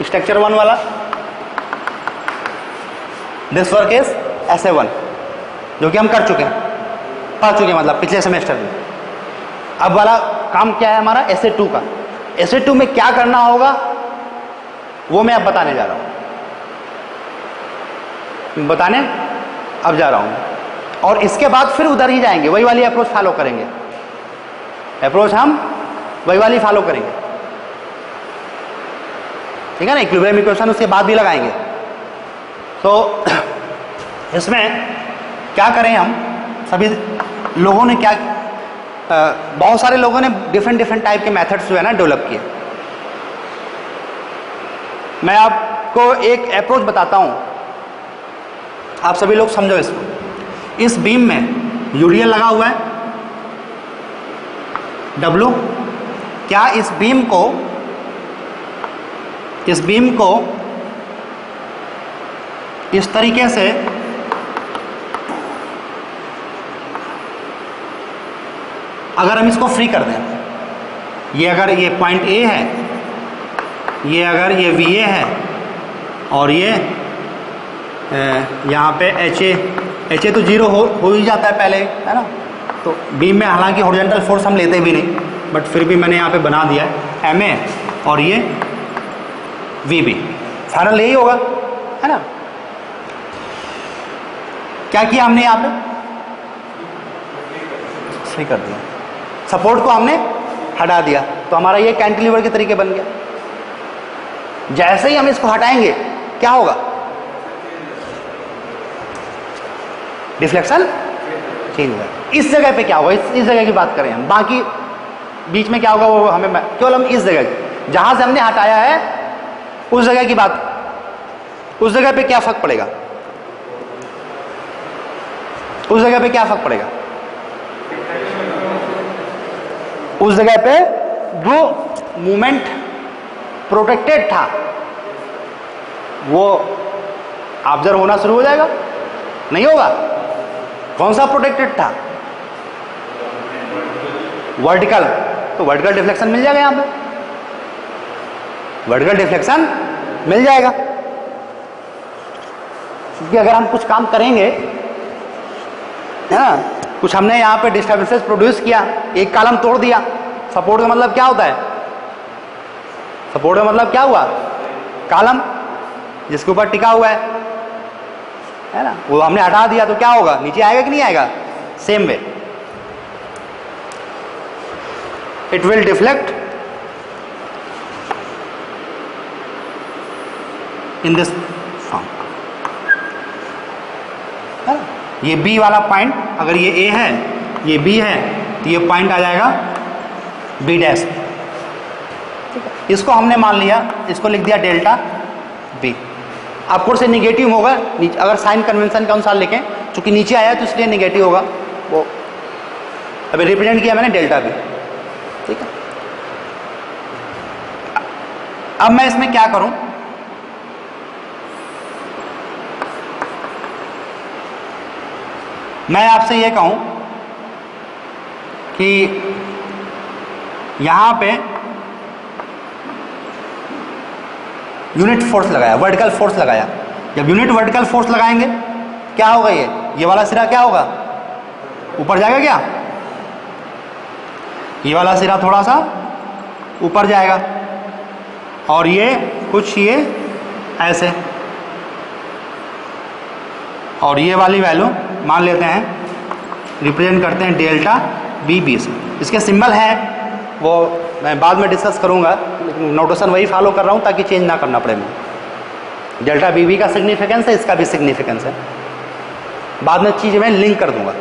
स्ट्रक्चर 1 वाला, दिस वर्क इज SA1 जो कि हम कर चुके हैं, पढ़ चुके हैं मतलब पिछले सेमेस्टर में। अब वाला काम क्या है हमारा SA2 का, SA2 में क्या करना होगा वो मैं अब बताने जा रहा हूं, बताने अब जा रहा हूं, और इसके बाद फिर उधर ही जाएंगे, वही वाली अप्रोच फॉलो करेंगे, अप्रोच हम वही वाली फॉलो करेंगे, ठीक है ना। इक्विलिब्रियम इक्वेशन उसके बाद भी लगाएंगे। तो इसमें क्या करें हम, सभी लोगों ने क्या, बहुत सारे लोगों ने डिफरेंट टाइप के मेथड्स जो है ना डेवलप किए। मैं आपको एक अप्रोच बताता हूं, आप सभी लोग समझो इसको। इस बीम में यूरियल लगा हुआ है W, क्या इस बीम को इस तरीके से अगर हम इसको फ्री कर दें, ये अगर ये पॉइंट A है, ये अगर ये VA है, और ये यहाँ पे HA तो 0 हो ही जाता है पहले, है ना। तो बीम में हालांकि हॉरिजॉन्टल फोर्स हम लेते भी नहीं, बट फिर भी मैंने यहाँ पे बना दिया है MA, और ये VB, फाइनल यही होगा, है ना। क्या किया हमने यहाँ पे, फ्री कर दिया, सपोर्ट को हमने हटा दिया, तो हमारा ये कैंटिलीवर के तरीके बन गया। जैसे ही हम इसको हटाएंगे क्या होगा, डिफ्लेक्शन चेंज होगा। इस जगह पे क्या होगा, इस जगह की बात करें हम, बाकी बीच में क्या होगा वो हमें, केवल हम इस जगह जहां से हमने हटाया है उस जगह की बात, उस जगह पे क्या फर्क पड़ेगा, उस जगह पे क्या फर्क पड़ेगा, उस जगह पे जो मूवमेंट प्रोटेक्टेड था वो ऑब्जर्व होना शुरू हो जाएगा, नहीं होगा। कौन सा प्रोटेक्टेड था, वर्टिकल, तो वर्टिकल डिफ्लेक्शन मिल जाएगा यहां पे, वर्टिकल डिफ्लेक्शन मिल जाएगा। क्योंकि अगर हम कुछ काम करेंगे, है ना, कुछ हमने यहाँ पे डिस्टर्बेंसेस प्रोड्यूस किया, एक कॉलम तोड़ दिया, सपोर्ट का मतलब क्या होता है? सपोर्ट का मतलब क्या हुआ? कॉलम जिसके ऊपर टिका हुआ है ना, वो हमने हटा दिया तो क्या होगा? नीचे आएगा कि नहीं आएगा? Same way it will deflect in this form. ये बी वाला पॉइंट, अगर ये ए है, ये बी है, तो ये पॉइंट आ जाएगा बी डैश। इसको हमने मान लिया, इसको लिख दिया डेल्टा बी। आपको से निगेटिव होगा अगर साइन कन्वेंशन के अनुसार लिखें, चूंकि नीचे आया तो इसलिए निगेटिव होगा। वो अभी रिप्रेजेंट किया मैंने डेल्टा बी, ठीक है। अब मैं इसमें क्या करूं? मैं आपसे ये कहूं कि यहां पे यूनिट फोर्स लगाया, वर्टिकल फोर्स लगाया। जब यूनिट वर्टिकल फोर्स लगाएंगे क्या होगा? ये वाला सिरा क्या होगा? ऊपर जाएगा क्या? ये वाला सिरा थोड़ा सा ऊपर जाएगा और ये कुछ ये ऐसे, और ये वाली वैल्यू मान लेते हैं, रिप्रेजेंट करते हैं डेल्टा बी बी से। इसके सिंबल है वो मैं बाद में डिस्कस करूंगा, लेकिन नोटेशन वही फॉलो कर रहा हूं ताकि चेंज ना करना पड़े मुझे। डेल्टा बी बी का सिग्निफिकेंस है, इसका भी सिग्निफिकेंस है, बाद में चीज मैं लिंक कर दूंगा,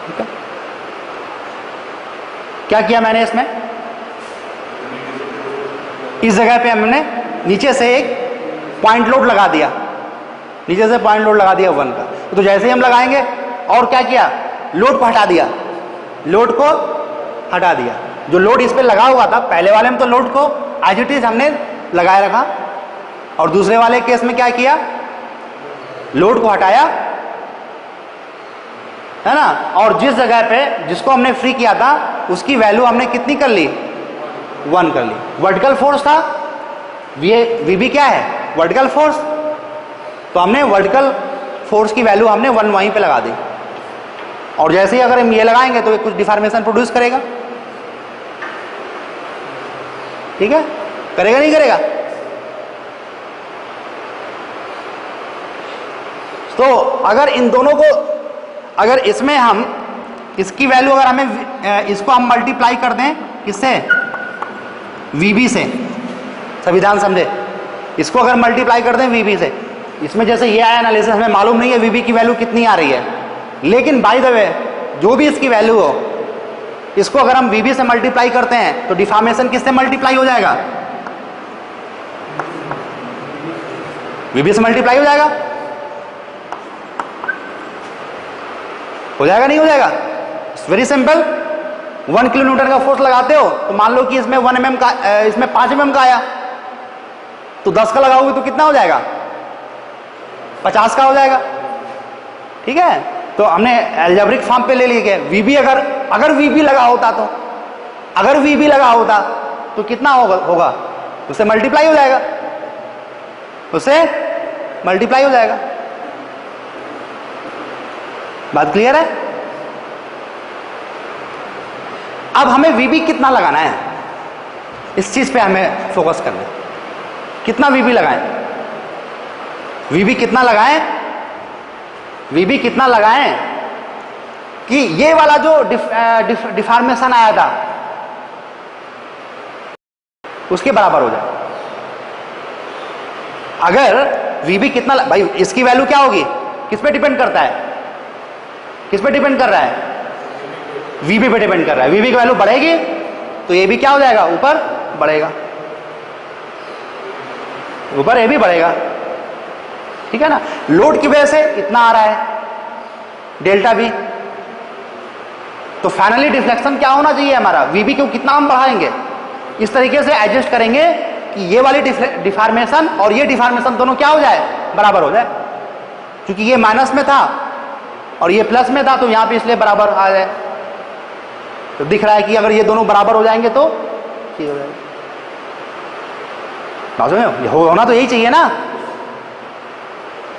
ठीक है। क्या किया मैंने इसमें? इस जगह पे हमने नीचे से एक पॉइंट लोड लगा दिया, नीचे से पॉइंट लोड लगा दिया 1 का। तो जैसे ही हम लगाएंगे, और क्या किया? लोड को हटा दिया, लोड को हटा दिया। जो लोड इस पे लगा हुआ था पहले वाले में, तो लोड को एज इट इज हमने लगाए रखा, और दूसरे वाले केस में क्या किया? लोड को हटाया, है ना, और जिस जगह पे जिसको हमने फ्री किया था उसकी वैल्यू हमने कितनी कर ली? 1 कर ली। वर्टिकल फोर्स था, वीबी क्या है? Vertical force. तो हमने वर्टिकल फोर्स की वैल्यू हमने 1 वहीं पे लगा दी, और जैसे ही अगर हम ये लगाएंगे तो ये कुछ डिफॉर्मेशन प्रोड्यूस करेगा, ठीक है। करेगा नहीं करेगा? तो अगर इन दोनों को, अगर इसमें हम इसकी वैल्यू, अगर हमें इसको हम मल्टीप्लाई कर दें किससे? वीबी से। संविधान समझे? इसको अगर मल्टीप्लाई कर दें वीबी से, इसमें जैसे ये आया एनालिसिस, हमें मालूम नहीं है वीबी की वैल्यू कितनी आ रही है, लेकिन बाय द वे जो भी इसकी वैल्यू हो, इसको अगर हम वीबी से मल्टीप्लाई करते हैं तो डिफॉर्मेशन किससे मल्टीप्लाई हो जाएगा? वीबी से मल्टीप्लाई हो जाएगा। हो जाएगा नहीं हो जाएगा? Very simple. 1 किलो न्यूटन का फोर्स लगाते हो तो मान लो कि इसमें 1 mm का, इसमें 5 mm का आया, तो 10 का लगाओगे तो कितना हो जाएगा? 50 का हो जाएगा, ठीक है। तो हमने एल्जेब्रिक फॉर्म पे ले लिए। वीबी अगर वीबी लगा होता, तो अगर वीबी लगा होता तो कितना होगा? उससे मल्टीप्लाई हो जाएगा, उससे मल्टीप्लाई हो जाएगा। बात क्लियर है? अब हमें वीबी कितना लगाना है, इस चीज पे हमें फोकस करना है। कितना वीबी लगाएं? वीबी कितना लगाएं? वीबी कितना लगाएं कि ये वाला जो डिफॉर्मेशन आया था उसके बराबर हो जाए। अगर वीबी कितना, भाई इसकी वैल्यू क्या होगी? किस पे डिपेंड करता है? किस पे डिपेंड कर रहा है? वीबी पे डिपेंड कर रहा है। वीबी की वैल्यू बढ़ेगी तो ये भी क्या हो जाएगा? ऊपर बढ़ेगा, ऊपर ये भी बढ़ेगा, ठीक है ना। लोड की वजह से इतना आ रहा है डेल्टा बी, तो फाइनली डिफ्लेक्शन क्या होना चाहिए हमारा? वीबी को कितना हम बढ़ाएंगे? इस तरीके से एडजस्ट करेंगे कि ये वाली डिफॉर्मेशन और ये डिफॉर्मेशन दोनों क्या हो जाए? बराबर हो जाए। क्योंकि ये माइनस में था और ये प्लस में था, तो यहां पे इसलिए बराबर आ जाए। तो दिख रहा है कि अगर ये दोनों बराबर हो जाएंगे तो ठीक हो जाएगा। बात समझ रहे हो? होना तो यही चाहिए ना,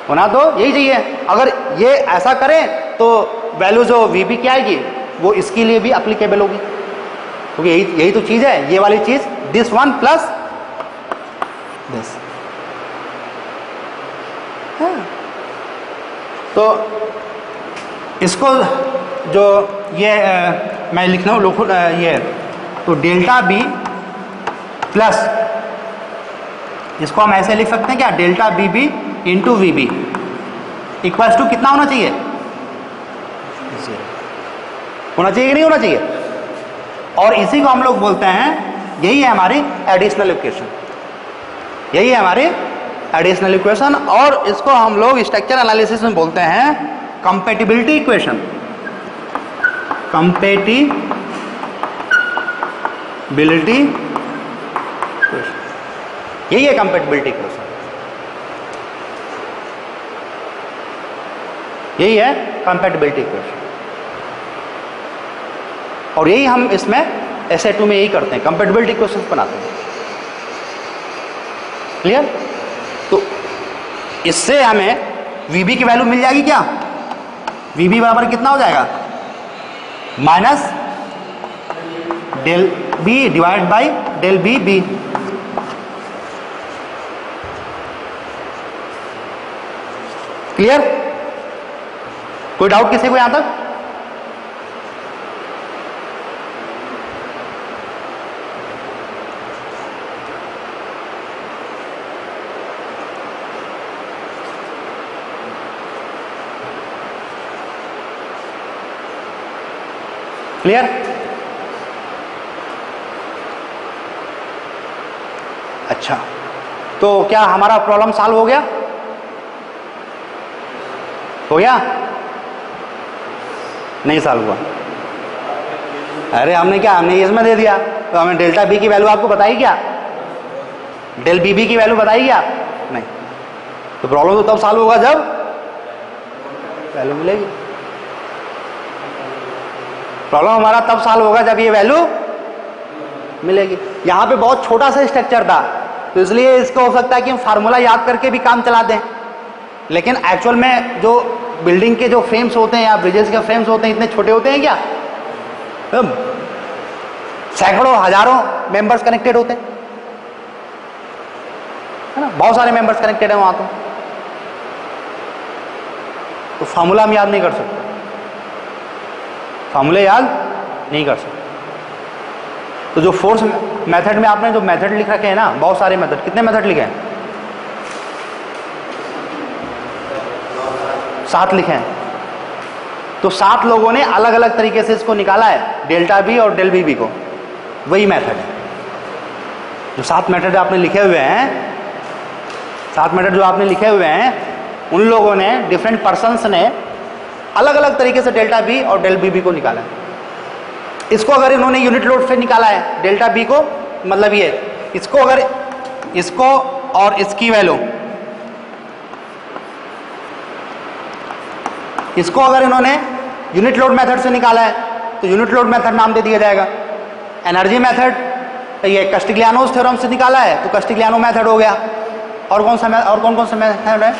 होना तो यही चाहिए। अगर ये ऐसा करें तो वैल्यू जो वी बी की आएगी वो इसके लिए भी अप्लीकेबल होगी, क्योंकि यही तो चीज़ है, ये वाली चीज़, दिस वन प्लस दिस। तो इसको जो ये मैं लिख रहा हूँ ये, तो डेल्टा बी प्लस, इसको हम ऐसे लिख सकते हैं क्या, delta B B into V B equals to कितना होना चाहिए, होना चाहिए कि नहीं होना चाहिए। और इसी को हम लोग बोलते हैं, यही है हमारी एडिशनल इक्वेशन, यही है हमारी एडिशनल इक्वेशन। और इसको हम लोग स्ट्रक्चर एनालिसिस में बोलते हैं कंपैटिबिलिटी इक्वेशन, कंपैटिबिलिटी इक्वेशन, यही है कंपैटिबिलिटी इक्वेशन, यही है कंपैटिबिलिटी इक्वेशन। और यही हम इसमें SA2 में यही करते हैं, कंपैटिबिलिटी इक्वेशंस बनाते हैं। क्लियर? तो इससे हमें VB की वैल्यू मिल जाएगी क्या, VB बराबर कितना हो जाएगा, minus del B divide by del B B. Clear? कोई डाउट किसी को यहां तक? क्लियर? अच्छा, तो क्या हमारा प्रॉब्लम सॉल्व हो गया, हो गया? नहीं सॉल्व हुआ? अरे हमने क्या, हमने इसमें दे दिया, तो हमें डेल्टा बी की वैल्यू आपको बताई क्या, डेल बी बी की वैल्यू बताई क्या, नहीं। तो प्रॉब्लम तो तब सॉल्व होगा जब वैल्यू मिलेगी, प्रॉब्लम हमारा तब सॉल्व होगा जब ये वैल्यू मिलेगी। यहां पे बहुत छोटा सा स्ट्रक्चर था, तो इसलिए इसको हो सकता है कि हम फार्मूला याद करके भी काम चला दें, लेकिन एक्चुअल में जो बिल्डिंग के जो फ्रेम्स होते हैं या ब्रिजेस के फ्रेम्स होते हैं इतने छोटे होते हैं क्या, सैकड़ों हजारों मेंबर्स कनेक्टेड होते हैं, है ना, बहुत सारे मेंबर्स कनेक्टेड हैं वहां। तो फार्मूला हम याद नहीं कर सकते, फार्मूले याद नहीं कर सकते। तो जो फोर्स मेथड में आपने जो मेथड लिख रखे हैं ना, बहुत सारे मेथड, कितने मेथड लिखे हैं, 7 लिखे हैं। तो 7 लोगों ने अलग अलग तरीके से इसको निकाला है, डेल्टा बी और डेल बी बी को, वही मेथड है। जो 7 मेथड आपने लिखे हुए हैं, 7 मेथड जो आपने लिखे हुए हैं, उन लोगों ने, डिफरेंट पर्सन्स ने अलग अलग तरीके से डेल्टा बी और डेल बी बी को निकाला है। इसको अगर इन्होंने यूनिट लोड से निकाला है, डेल्टा बी को, मतलब ये, इसको अगर, इसको और इसकी वैल्यू, इसको अगर इन्होंने यूनिट लोड मेथड से निकाला है तो यूनिट लोड मेथड नाम दे दिया जाएगा। एनर्जी मेथड ये कस्टिग्लियानोस थ्योरम से निकाला है तो कस्टिग्लियानो मेथड हो गया। और कौन सा और कौन कौन सा मेथड है,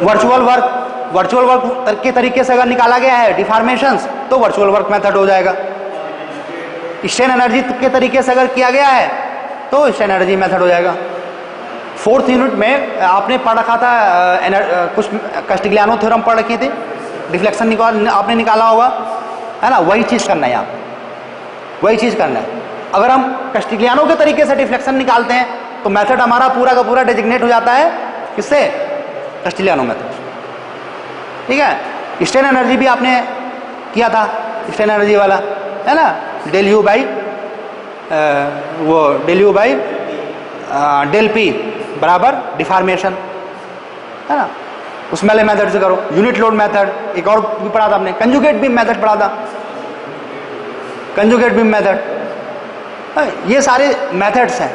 वर्चुअल वर्क, वर्चुअल वर्क के तरीके से अगर निकाला गया है डिफॉर्मेशंस तो वर्चुअल वर्क मेथड हो जाएगा। स्ट्रेन एनर्जी के तरीके से अगर किया गया है तो स्ट्रेन एनर्जी मेथड हो जाएगा। 4th यूनिट में आपने पढ़ रखा था, कुछ कस्टिग्लियानो थ्योरम पढ़ रखी थी, डिफ्लेक्शन आपने निकाला होगा, है ना, वही चीज़ करना है, आप वही चीज़ करना है। अगर हम कस्टिग्लियानो के तरीके से डिफ्लेक्शन निकालते हैं तो मेथड हमारा पूरा का पूरा डेजिग्नेट हो जाता है किससे, कस्टिग्लियानो मेथड। ठीक है। स्ट्रेन एनर्जी भी आपने किया था, स्ट्रेन एनर्जी वाला, है ना, डेल यू बाई वो del U by del P बराबर डिफॉर्मेशन, है ना, उसमें वाले मेथड से करो। यूनिट लोड मेथड एक और भी पढ़ा था आपने, कंजुगेट बीम मेथड पढ़ा था, कंजुगेट बीम मेथड। ये सारे मेथड्स हैं।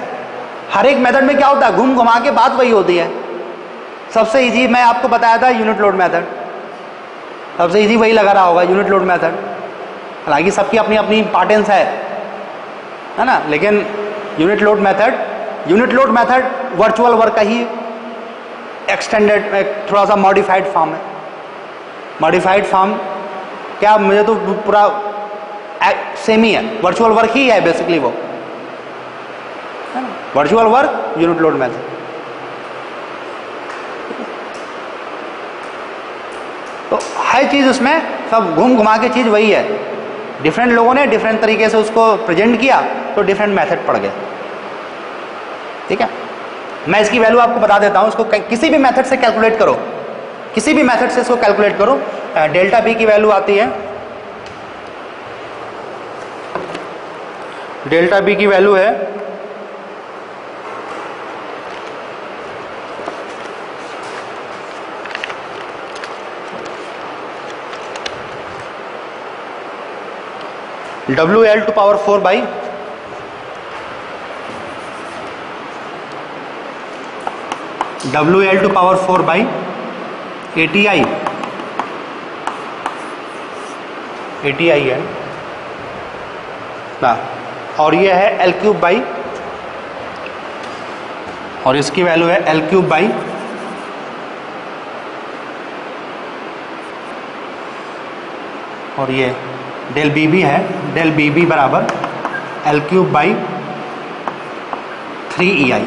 हर एक मेथड में क्या होता है, घूम घुमा के बात वही होती है। सबसे इजी मैं आपको बताया था यूनिट लोड मेथड, सबसे इजी वही लगा रहा होगा, यूनिट लोड मेथड। हालांकि सबकी अपनी अपनी इंपॉर्टेंस है ना, लेकिन unit load method unit load method virtual work का ही एक्सटेंडेड, थोड़ा सा मॉडिफाइड फॉर्म है। मॉडिफाइड फॉर्म क्या, मुझे तो पूरा सेम ही है, वर्चुअल वर्क ही है बेसिकली वो, है ना, virtual work unit load method. तो हर चीज उसमें सब घूम घुमा के चीज वही है, डिफरेंट लोगों ने डिफरेंट तरीके से उसको प्रेजेंट किया तो डिफरेंट मेथड पड़ गए। ठीक है, मैं इसकी वैल्यू आपको बता देता हूं, इसको किसी भी मेथड से कैलकुलेट करो, किसी भी मेथड से इसको कैलकुलेट करो। डेल्टा बी की वैल्यू आती है, डेल्टा बी की वैल्यू है WL to power 4 by WL to power 4 by ATI, ATI है ना, और ये है L क्यूब बाई, और इसकी वैल्यू है L क्यूब बाई और ये डेल बी भी है, डेल बी बी बराबर L क्यूब बाई 3EI।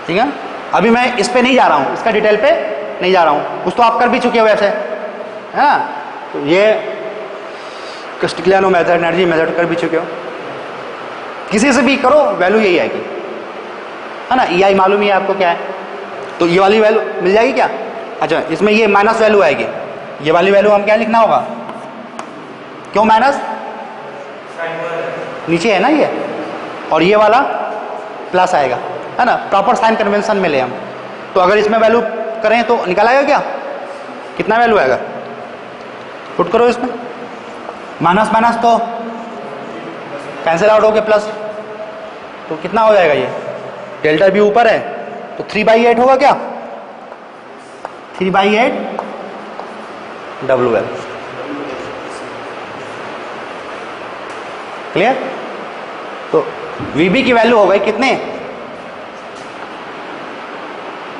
ठीक है, अभी मैं इस पे नहीं जा रहा हूं, इसका डिटेल पे नहीं जा रहा हूं, कुछ तो आप कर भी चुके हो वैसे, है ना। तो ये कस्टिग्लियानो मेथड, एनर्जी मेथड कर भी चुके हो, किसी से भी करो वैल्यू यही आएगी, है ना। EI मालूम ही है आपको क्या है, तो ये वाली वैल्यू मिल जाएगी क्या। अच्छा, इसमें ये माइनस वैल्यू आएगी, ये वाली वैल्यू हम क्या लिखना होगा, क्यों माइनस, नीचे है ना ये, और ये वाला प्लस आएगा, है ना, प्रॉपर साइन कन्वेंशन में ले हम। तो अगर इसमें वैल्यू करें तो निकल आएगा क्या, कितना वैल्यू आएगा, पुट करो इसमें, माइनस माइनस तो कैंसिल आउट हो गया, प्लस तो कितना हो जाएगा, ये डेल्टा बी ऊपर है तो 3/8 होगा क्या, 3/8 WL। क्लियर। तो VB की वैल्यू हो गई कितने,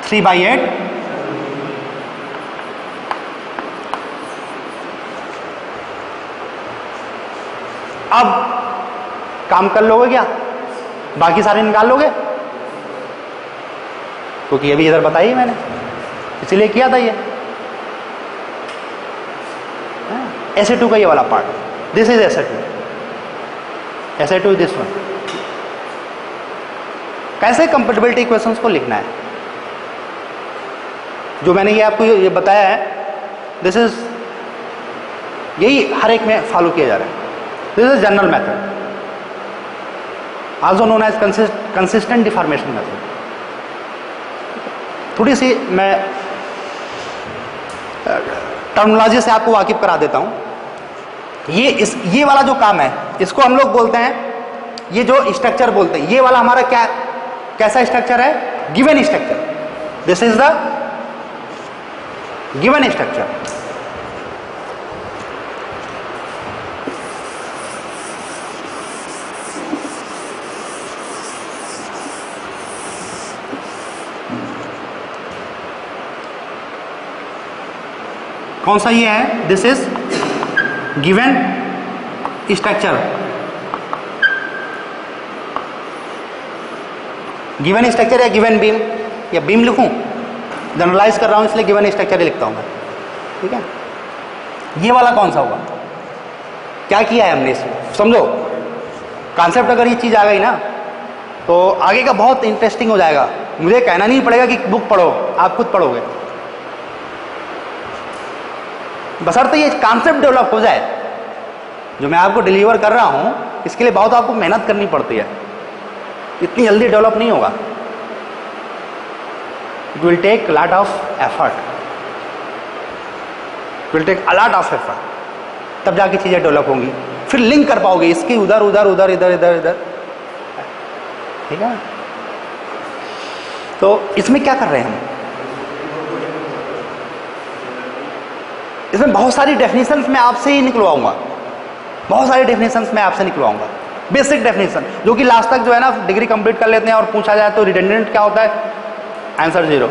3/8 अब काम कर लोगे क्या, बाकी सारे निकाल लोगे, क्योंकि अभी इधर बताइए मैंने इसीलिए किया था ये SA2 का ये वाला part, this is SA2, SA2 this one. कैसे कंपैटिबिलिटी इक्वेशंस को लिखना है, जो मैंने ये आपको ये बताया है, दिस इज, यही हर एक में फॉलो किया जा रहा है। This is general method, also known as consistent deformation method. थोड़ी सी मैं टर्मिनोलॉजी से आपको वाकिफ करा देता हूं। ये वाला जो काम है इसको हम लोग बोलते हैं, ये जो स्ट्रक्चर बोलते हैं, ये वाला हमारा क्या, कैसा स्ट्रक्चर है, given structure. This is the given structure. कौन सा ये है, this is given structure. Given structure या गिवन बीम, या बीम लिखूं, जनरलाइज कर रहा हूं इसलिए गिवन स्ट्रक्चर ही लिखता हूं मैं। ठीक है, ये वाला कौन सा होगा, क्या किया है हमने इसमें, समझो कॉन्सेप्ट। अगर ये चीज आ गई ना तो आगे का बहुत इंटरेस्टिंग हो जाएगा। मुझे कहना नहीं पड़ेगा कि बुक पढ़ो, आप खुद पढ़ोगे, बशर्ते ये कॉन्सेप्ट डेवलप हो जाए। जो मैं आपको डिलीवर कर रहा हूं इसके लिए बहुत आपको मेहनत करनी पड़ती है, इतनी जल्दी डेवलप नहीं होगा। It will take lot of effort, it will take a lot of effort, तब जाके चीजें डेवलप होंगी, फिर लिंक कर पाओगे इसकी उधर उधर उधर इधर इधर इधर। ठीक है, तो इसमें क्या कर रहे हैं हम, इसमें बहुत सारी डेफिनेशंस मैं आपसे ही निकलवाऊंगा। बहुत सारी डेफिनेशंस मैं आपसे निकलवाऊंगा, बेसिक डेफिनेशन जो कि लास्ट तक जो है ना डिग्री कंप्लीट कर लेते हैं और पूछा जाए तो रिडंडेंट क्या होता है, आंसर 0।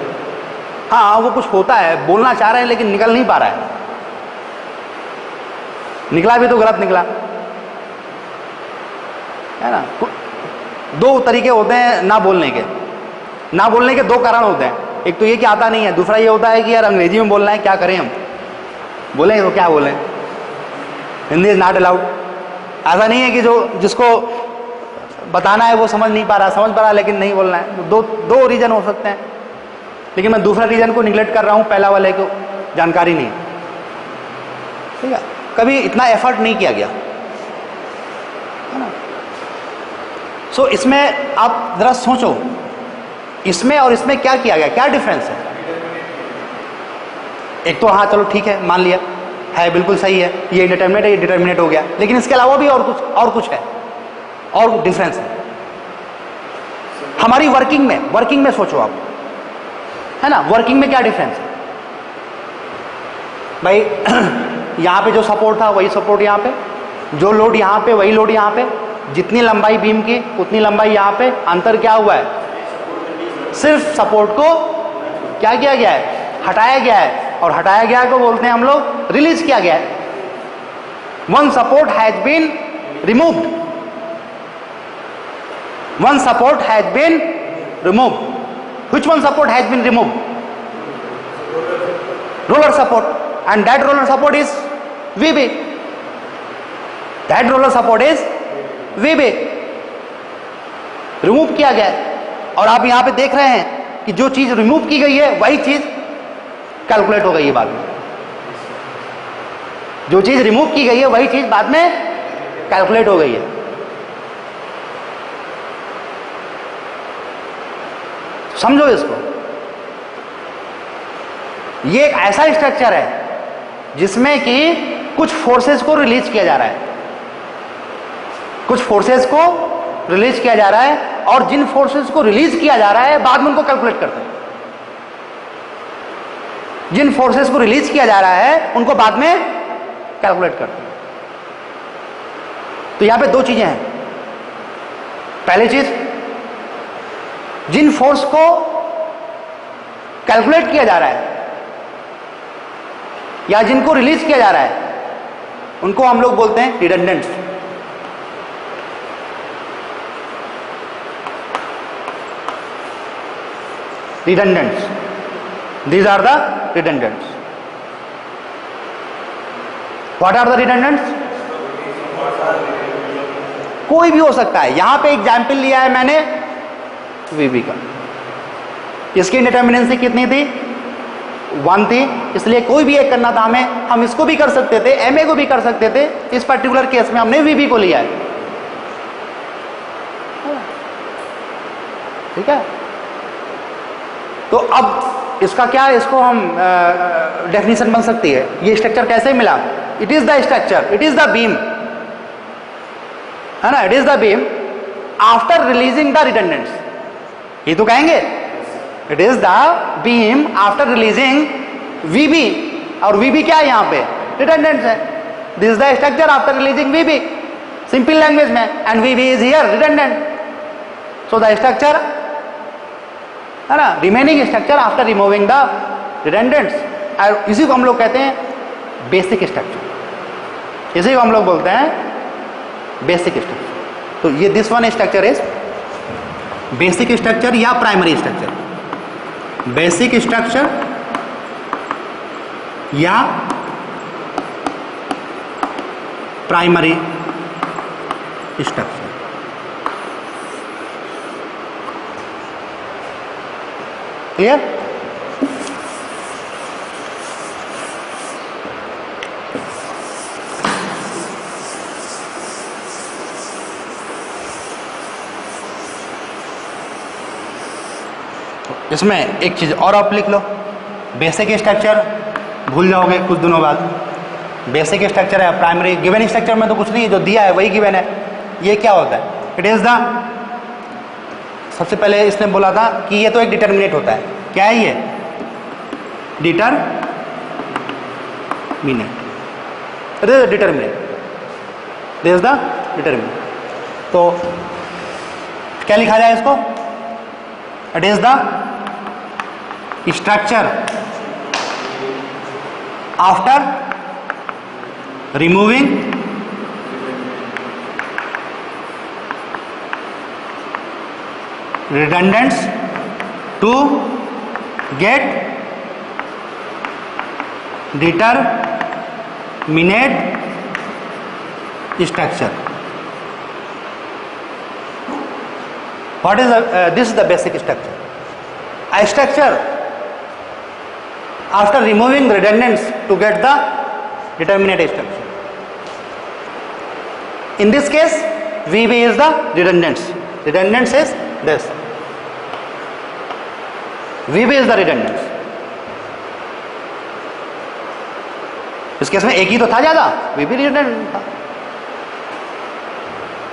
हाँ वो कुछ होता है, बोलना चाह रहे हैं लेकिन निकल नहीं पा रहा है, निकला भी तो गलत निकला, है ना। दो तरीके होते हैं ना बोलने के, ना बोलने के दो कारण होते हैं, एक तो ये कि आता नहीं है, दूसरा ये होता है कि यार अंग्रेजी में बोलना है, क्या करें हम, बोलेंगे तो क्या बोलें, हिंदी इज नॉट अलाउड। ऐसा नहीं है कि जो जिसको बताना है वो समझ नहीं पा रहा, समझ पा रहा लेकिन नहीं बोलना है, दो रीजन हो सकते हैं, लेकिन मैं दूसरा रीजन को निगलेक्ट कर रहा हूं, पहला वाले को जानकारी नहीं, ठीक है, कभी इतना एफर्ट नहीं किया गया, है ना। सो इसमें आप जरा सोचो, इसमें और इसमें क्या किया गया, क्या डिफरेंस है। एक तो हाँ चलो ठीक है मान लिया है, बिल्कुल सही है, ये इंडिटरमिनेट है, ये डिटरमिनेट हो गया, लेकिन इसके अलावा भी और कुछ है, और डिफरेंस है हमारी वर्किंग में सोचो आप, है ना, वर्किंग में क्या डिफरेंस है भाई। यहां पे जो सपोर्ट था वही सपोर्ट यहां पे, जो लोड यहां पे वही लोड यहां पे, जितनी लंबाई बीम की उतनी लंबाई यहां पे, अंतर क्या हुआ है, सिर्फ सपोर्ट को क्या किया गया है, हटाया गया है, और हटाया गया को बोलते हैं हम लोग रिलीज किया गया है। One support has been removed, one support has been removed. Which one support has been removed, roller support, and that roller support is VB, that roller support is VB, remove किया गया है। और आप यहां पे देख रहे हैं कि जो चीज रिमूव की गई है वही चीज कैलकुलेट हो गई है बाद में, जो चीज रिमूव की गई है वही चीज बाद में कैलकुलेट हो गई है। समझो इसको, ये एक ऐसा स्ट्रक्चर है जिसमें कि कुछ फोर्सेस को रिलीज किया जा रहा है, कुछ फोर्सेस को रिलीज किया जा रहा है, और जिन फोर्सेस को रिलीज किया जा रहा है बाद में उनको कैलकुलेट करते हैं, जिन फोर्सेस को रिलीज किया जा रहा है उनको बाद में कैलकुलेट करते हैं। तो यहां पे दो चीजें हैं, पहली चीज जिन फोर्स को कैलकुलेट किया जा रहा है या जिनको रिलीज किया जा रहा है उनको हम लोग बोलते हैं रिडंडेंट्स। रिडंडेंट्स, these are the redundants. What are the redundants? कोई भी हो सकता है, यहां पे एग्जाम्पल लिया है मैंने वीबी का, इसकी इंडिटरमिनेंसी कितनी थी, 1 थी, इसलिए कोई भी एक करना था हमें, हम इसको भी कर सकते थे, एमए को भी कर सकते थे, इस पर्टिकुलर केस में हमने वीबी को लिया है, ठीक है। तो अब इसका क्या है, इसको हम डेफिनेशन बन सकती है, ये स्ट्रक्चर कैसे मिला, it is the structure, it is the beam, है ना, it is the beam after releasing the redundants, ये तो कहेंगे it is the beam after releasing VB, और वीबी क्या है यहां पे, रिडंडेंट्स है, this is the structure after releasing VB, simple language में, and VB is here redundant, so the structure, है ना, remaining structure after removing the redundants, और इसी को हम लोग कहते हैं बेसिक स्ट्रक्चर, इसी को हम लोग बोलते हैं बेसिक स्ट्रक्चर। तो ये this one structure is basic structure या प्राइमरी स्ट्रक्चर, बेसिक स्ट्रक्चर या प्राइमरी स्ट्रक्चर। क्लियर? इसमें एक चीज और आप लिख लो, बेसिक स्ट्रक्चर भूल जाओगे कुछ दिनों बाद, बेसिक स्ट्रक्चर है, प्राइमरी, गिवन स्ट्रक्चर में तो कुछ नहीं है, जो दिया है वही गिवन है। ये क्या होता है, इट इज द, सबसे पहले इसने बोला था कि ये तो एक डिटरमिनेट होता है, क्या है ये, determinate, it is determinate, this is the determinant. तो क्या लिखा जाए इसको? It is the structure after removing redundants to get determinate structure. What is this is the basic structure. A structure after removing redundants to get the determinate structure. In this case, VB is the redundants. Redundants is this. VB is the redundants. इस case में एक ही तो था ज्यादा, VB redundant था।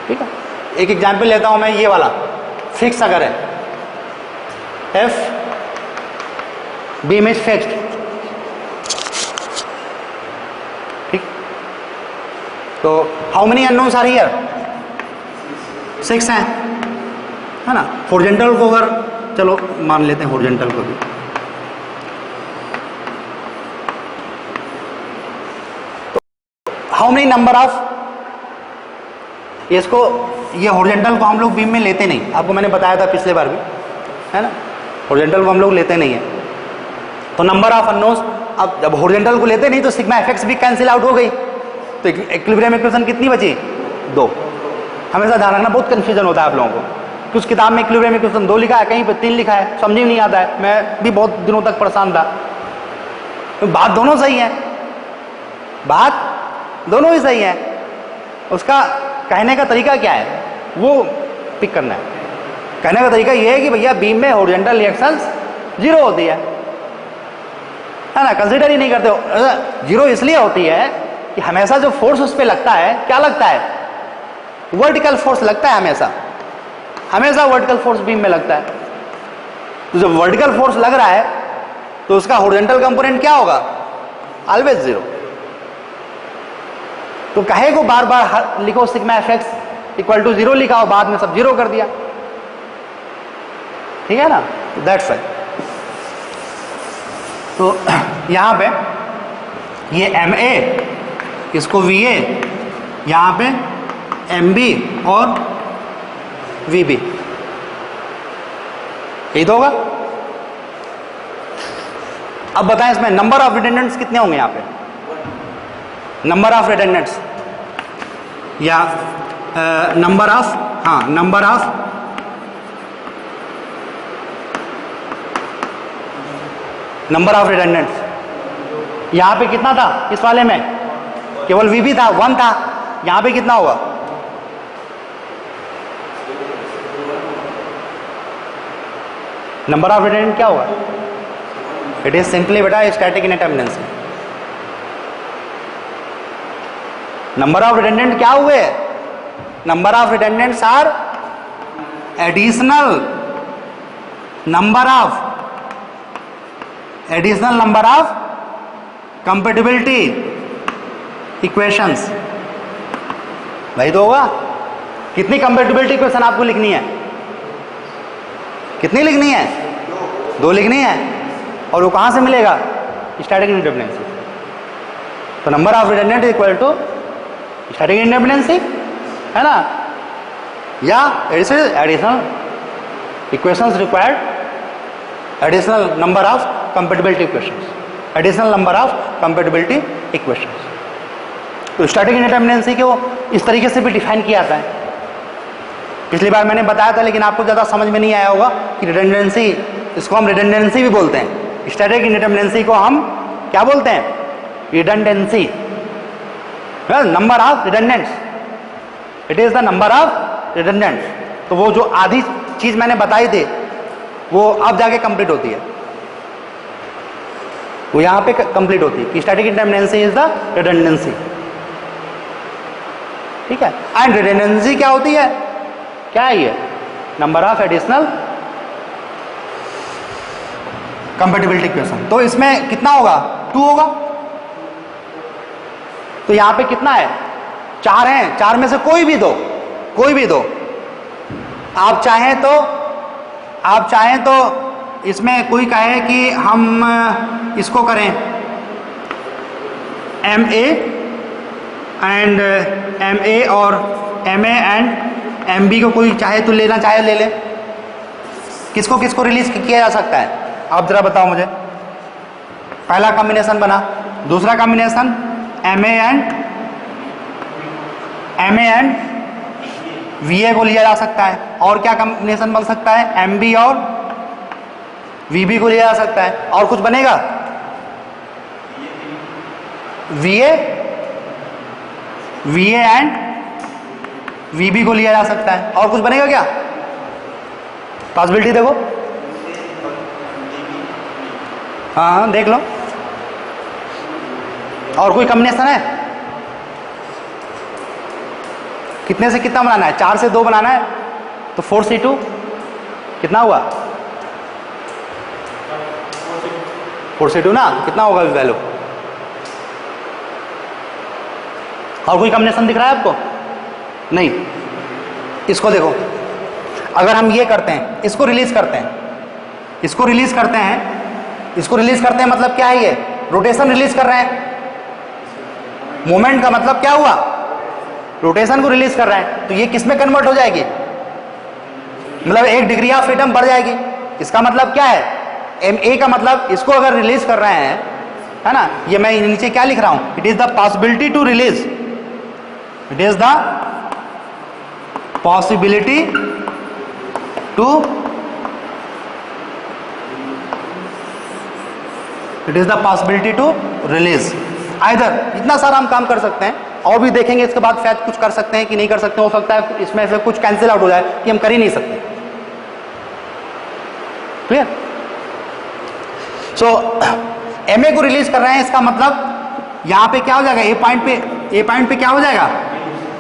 ठीक है, एक एग्जाम्पल लेता हूं मैं, ये वाला फिक्स अगर है, F बीम इज फिक्स्ड, ठीक, तो how many unknowns are here? 6 हैं, है ना। हॉरिजॉन्टल को अगर चलो मान लेते हैं, हॉरिजॉन्टल को भी, तो हाउ मेनी नंबर ऑफ, इसको ये हॉरिजॉन्टल को हम लोग बीम में लेते नहीं, आपको मैंने बताया था पिछले बार भी, है ना। हॉरिजॉन्टल को हम लोग लेते नहीं है, तो नंबर ऑफ अननोन्स, अब जब हॉरिजॉन्टल को लेते नहीं तो सिग्मा एफएक्स भी कैंसिल आउट हो गई, तो इक्विलिब्रियम इक्वेशन कितनी बची? 2। हमेशा ध्यान रखना, बहुत कंफ्यूजन होता है आप लोगों को, कुछ किताब में इक्विलिब्रियम इक्वेशन 2 लिखा है, कहीं पे 3 लिखा है, समझ में नहीं आता है। मैं भी बहुत दिनों तक परेशान था। तो बात दोनों सही है, बात दोनों ही सही है, उसका कहने का तरीका क्या है वो पिक करना है। कहने का तरीका ये है कि भैया बीम में हॉरिजॉन्टल रिएक्शंस 0 होती है ना, कंसीडर ही नहीं करते हो। 0 इसलिए होती है कि हमेशा जो फोर्स उस पर लगता है, क्या लगता है? वर्टिकल फोर्स लगता है, हमेशा वर्टिकल फोर्स बीम में लगता है। तो जब वर्टिकल फोर्स लग रहा है तो उसका हॉरिजॉन्टल कंपोनेंट क्या होगा? ऑलवेज 0। तो कहे को बार बार लिखो सिग्मा एफएक्स इक्वल टू 0 लिखा हो, बाद में सब 0 कर दिया, ठीक है ना। That's right. तो यहां पे ये MA, इसको VA, यहां पे MB और VB, यही तो होगा। अब बताएं इसमें नंबर ऑफ रिडंडेंट्स कितने होंगे? यहां पे नंबर ऑफ रिडंडेंट्स या नंबर ऑफ, हाँ, नंबर ऑफ रिडंडेंट्स यहां पे कितना था? इस वाले में केवल VB था, 1 था। यहां पे कितना होगा? नंबर ऑफ रिडंडेंट क्या होगा? इट इज सिंपली बेटा static indeterminacy. Number of redundant क्या हुए? Number of redundants are additional number of compatibility equations. भाई तो होगा। कितनी कंपैटिबिलिटी इक्वेशन आपको लिखनी है? कितनी लिखनी है? 2 लिखनी है। और वो कहां से मिलेगा? Static indeterminacy. तो number of redundant equal to static indeterminacy, है ना, या additional equations required, additional number of compatibility equations, additional number of compatibility equations. तो स्टैटिक इनडिटरमिनेंसी को इस तरीके से भी डिफाइन किया जाता है। पिछली बार मैंने बताया था, लेकिन आपको ज़्यादा समझ में नहीं आया होगा कि रिडंडेंसी, इसको हम रिडंडेंसी भी बोलते हैं। स्टैटिक इनडिटरमिनेंसी को हम क्या बोलते हैं? Redundancy. Number of redundants, it is the number of redundants. तो वो जो आधी चीज मैंने बताई थी वो अब जाके कंप्लीट होती है, वो यहां पे कंप्लीट होती है कि स्टैटिक इनडिटरमिनेंसी इज द रिडंडेंसी, ठीक है। एंड रिडंडेंसी क्या होती है? क्या है ये? Number of additional compatibility equation. तो इसमें कितना होगा? 2 होगा। तो यहां पे कितना है? चार हैं, चार में से कोई भी दो, कोई भी दो। आप चाहें तो इसमें कोई कहे कि हम इसको करें MA एंड MA और MA एंड MB को कोई चाहे तो लेना चाहे ले ले। किसको किसको रिलीज किया जा सकता है आप जरा बताओ मुझे। पहला कॉम्बिनेशन बना, दूसरा कॉम्बिनेशन MA एंड VA को लिया जा सकता है। और क्या कॉम्बिनेशन बन सकता है? MB और VB को लिया जा सकता है। और कुछ बनेगा? VA एंड VB को लिया जा सकता है। और कुछ बनेगा क्या? पॉसिबिलिटी देखो, हाँ देख लो। और कोई कॉम्बिनेशन है? कितने से कितना बनाना है? 4 से 2 बनाना है तो 4C2 कितना हुआ? 4C2 ना, कितना होगा वैल्यू? और कोई कॉम्बिनेशन दिख रहा है आपको? नहीं। इसको देखो, अगर हम ये करते हैं, इसको रिलीज करते हैं, इसको रिलीज करते हैं मतलब क्या है? ये रोटेशन रिलीज कर रहे हैं। मोमेंट का मतलब क्या हुआ? रोटेशन को रिलीज कर रहे हैं। तो ये किस में कन्वर्ट हो जाएगी? मतलब 1 डिग्री ऑफ फ्रीडम बढ़ जाएगी। इसका मतलब क्या है? MA का मतलब इसको अगर रिलीज कर रहे हैं, है ना, ये मैं नीचे क्या लिख रहा हूं? It is the possibility to release, it is the possibility to, it is the possibility to release. Either इतना सारा हम काम कर सकते हैं, और भी देखेंगे इसके बाद शायद कुछ कर सकते हैं कि नहीं कर सकते। हो सकता है इसमें से कुछ कैंसिल आउट हो जाए कि हम कर ही नहीं सकते। क्लियर? सो MA को रिलीज कर रहे हैं, इसका मतलब यहां पे क्या हो जाएगा? ए पॉइंट पे क्या हो जाएगा?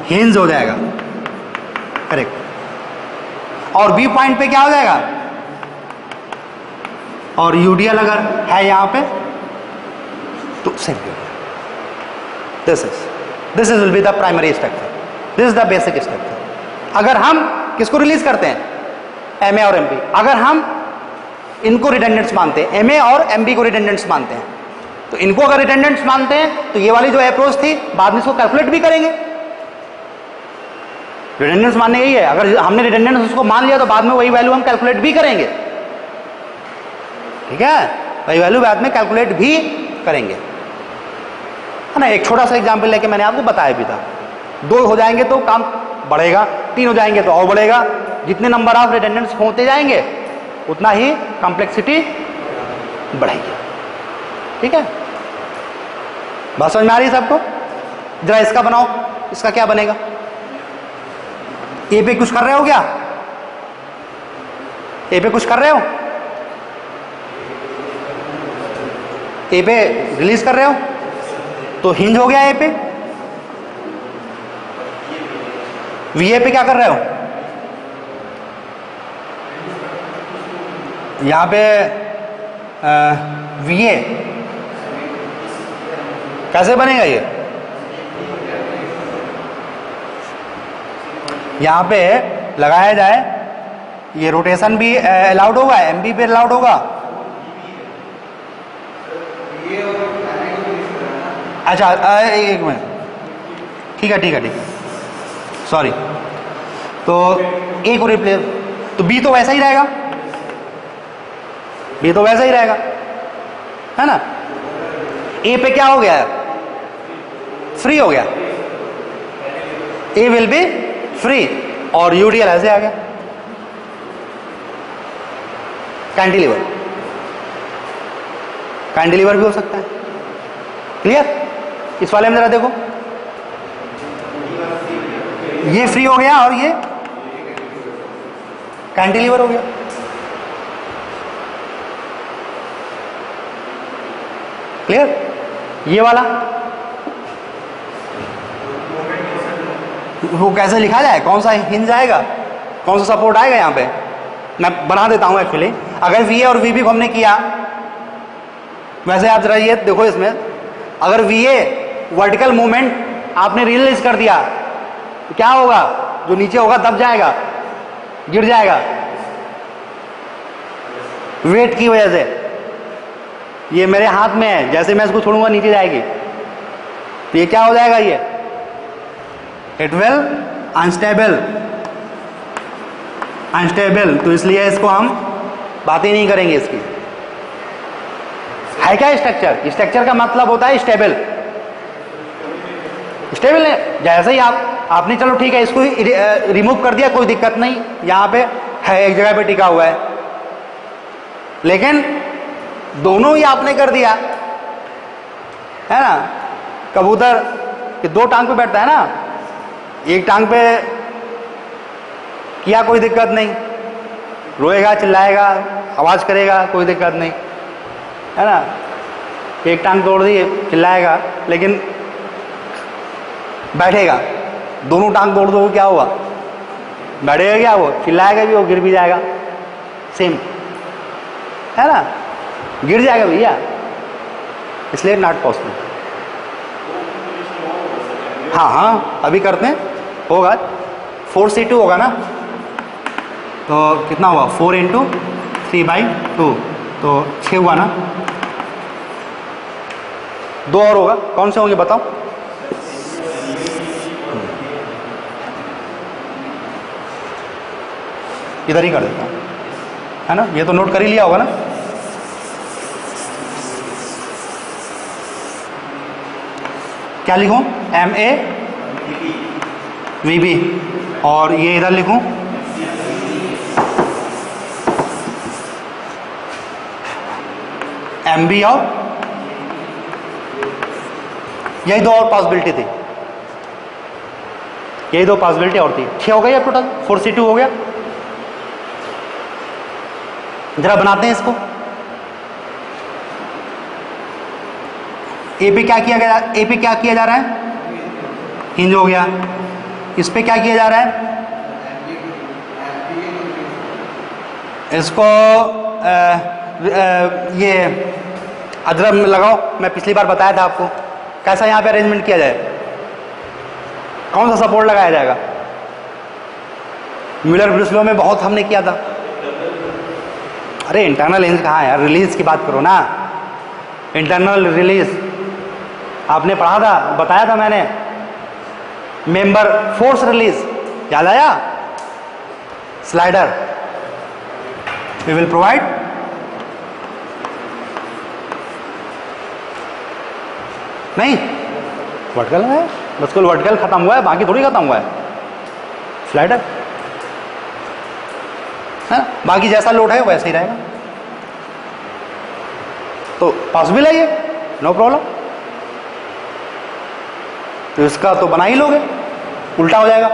हिंज हो जाएगा, करेक्ट। और B पॉइंट पे क्या हो जाएगा? और UDL अगर है यहां पे तो same. This will be the primary structure, this is the basic structure. अगर हम किसको रिलीज करते हैं? MA और MB। अगर हम इनको रिडंडेंट्स मानते हैं, MA और MB को रिडंडेंट्स मानते हैं, तो इनको अगर रिडंडेंट्स मानते हैं तो ये वाली जो अप्रोच थी बाद में इसको कैलकुलेट भी करेंगे। रिडंडेंट्स मानने यही है, अगर हमने रिडंडेंट्स उसको मान लिया तो बाद में वही वैल्यू हम कैलकुलेट भी करेंगे। ठीक है, वही वैल्यू बाद में कैलकुलेट भी करेंगे, है ना। एक छोटा सा एग्जांपल लेके मैंने आपको बताया भी था। 2 हो जाएंगे तो काम बढ़ेगा, 3 हो जाएंगे तो और बढ़ेगा। जितने नंबर ऑफ रिडंडेंट्स होते जाएंगे उतना ही कॉम्प्लेक्सिटी बढ़ेगी। ठीक है, बात समझ में आ रही है सबको? जरा इसका बनाओ, इसका क्या बनेगा? ए पे कुछ कर रहे हो क्या? ए पे कुछ कर रहे हो? ए पे रिलीज कर रहे हो तो हिंज हो गया ए पे। VA पे क्या कर रहे हो? यहां पे VA कैसे बनेगा? ये यहां पे लगाया जाए, ये रोटेशन भी अलाउड होगा, MB पे अलाउड होगा। अच्छा एक मिनट, ठीक है, सॉरी। तो A को रिप्लेस, तो B तो वैसा ही रहेगा, B तो वैसा ही रहेगा, है ना। A पे क्या हो गया? फ्री हो गया, A विल बी फ्री, और UDL ऐसे आ गया, कैंटिलीवर भी हो सकता है। क्लियर? इस वाले में जरा देखो, ये फ्री हो गया और ये कैंटिलीवर हो गया। क्लियर? ये वाला वो कैसे लिखा जाए? कौन सा हिंज आएगा, कौन सा सपोर्ट आएगा? यहां पे मैं बना देता हूं एक्चुअली। अगर VA और VB को हमने किया, वैसे आप जरा ये देखो, इसमें अगर VA वर्टिकल मूवमेंट आपने रिलीज कर दिया तो क्या होगा, जो नीचे होगा दब जाएगा, गिर जाएगा वेट की वजह से। ये मेरे हाथ में है, जैसे मैं इसको छोड़ूंगा नीचे जाएगी, तो ये क्या हो जाएगा, ये इट विल अनस्टेबल, अनस्टेबल। तो इसलिए इसको हम बात ही नहीं करेंगे इसकी। है क्या स्ट्रक्चर, स्ट्रक्चर का मतलब होता है स्टेबल, स्टेबल है। जैसे ही आपने चलो ठीक है इसको रिमूव कर दिया, कोई दिक्कत नहीं, यहां पे है एक जगह पे टिका हुआ है, लेकिन दोनों ही आपने कर दिया है ना। कबूतर के दो टांग पे बैठता है ना, एक टांग पे किया कोई दिक्कत नहीं, रोएगा चिल्लाएगा आवाज करेगा कोई दिक्कत नहीं है ना। एक टांग तोड़ दी चिल्लाएगा लेकिन बैठेगा, दोनों टांग तोड़ दो क्या हुआ, बैठेगा क्या, वो चिल्लाएगा भी, वो गिर भी जाएगा, सेम है ना, गिर जाएगा भैया, इसलिए नॉट पॉसिबल। हाँ हाँ अभी करते हैं, होगा 4c2 होगा ना, तो कितना हुआ 4 × 3/2, तो 6 हुआ ना। दो और होगा, कौन से होंगे बताओ। इधर ही कर देता हूं है ना, ये तो नोट कर ही लिया होगा ना। क्या लिखूं, MAVB, और ये इधर लिखूं MB, और यही दो और पॉसिबिलिटी थी, यही दो पॉसिबिलिटी और थी। 6 हो गई अब टोटल, 4c2 हो गया। जरा बनाते हैं इसको। ए पे क्या किया गया, ए पे क्या किया जा रहा है, हिंज हो गया। इस पे क्या किया जा रहा है, इसको ये अदरक में लगाओ। मैं पिछली बार बताया था आपको कैसा यहाँ पे अरेंजमेंट किया जाए, कौन सा सपोर्ट लगाया जाएगा। म्यूलर ब्रिस्लो में बहुत हमने किया था। अरे इंटरनल हिंज कहाँ है यार, रिलीज की बात करो ना, इंटरनल रिलीज आपने पढ़ा था, बताया था मैंने। मेंबर फोर्स रिलीज याद आया, स्लाइडर वी विल प्रोवाइड। नहीं वर्टिकल है, बस कुल वर्टिकल खत्म हुआ है, बाकी थोड़ी खत्म हुआ है। स्लाइडर है, बाकी जैसा लोड है वैसे ही रहेगा। तो पॉसिबल है ये, नो प्रॉब्लम। तो इसका तो बना ही लोगे, उल्टा हो जाएगा।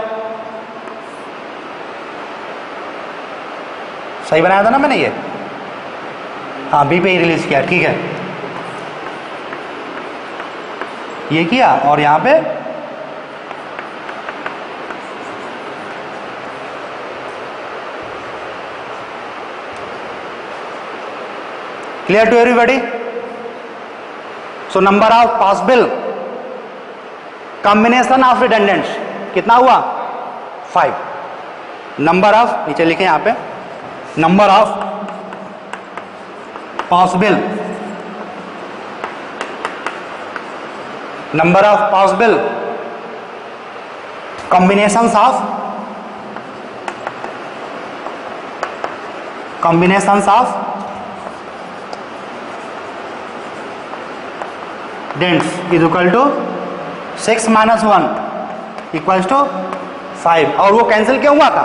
सही बनाया था ना मैंने ये, हाँ बी पे ही रिलीज किया, ठीक है। ये किया और यहां पे clear to everybody. So number of possible combination of redundants कितना हुआ, 5। नंबर ऑफ, नीचे लिखे यहां पे, number of possible, number of possible combinations of dents is equal to 6 - 1 equals to 5। और वो कैंसिल क्यों हुआ था,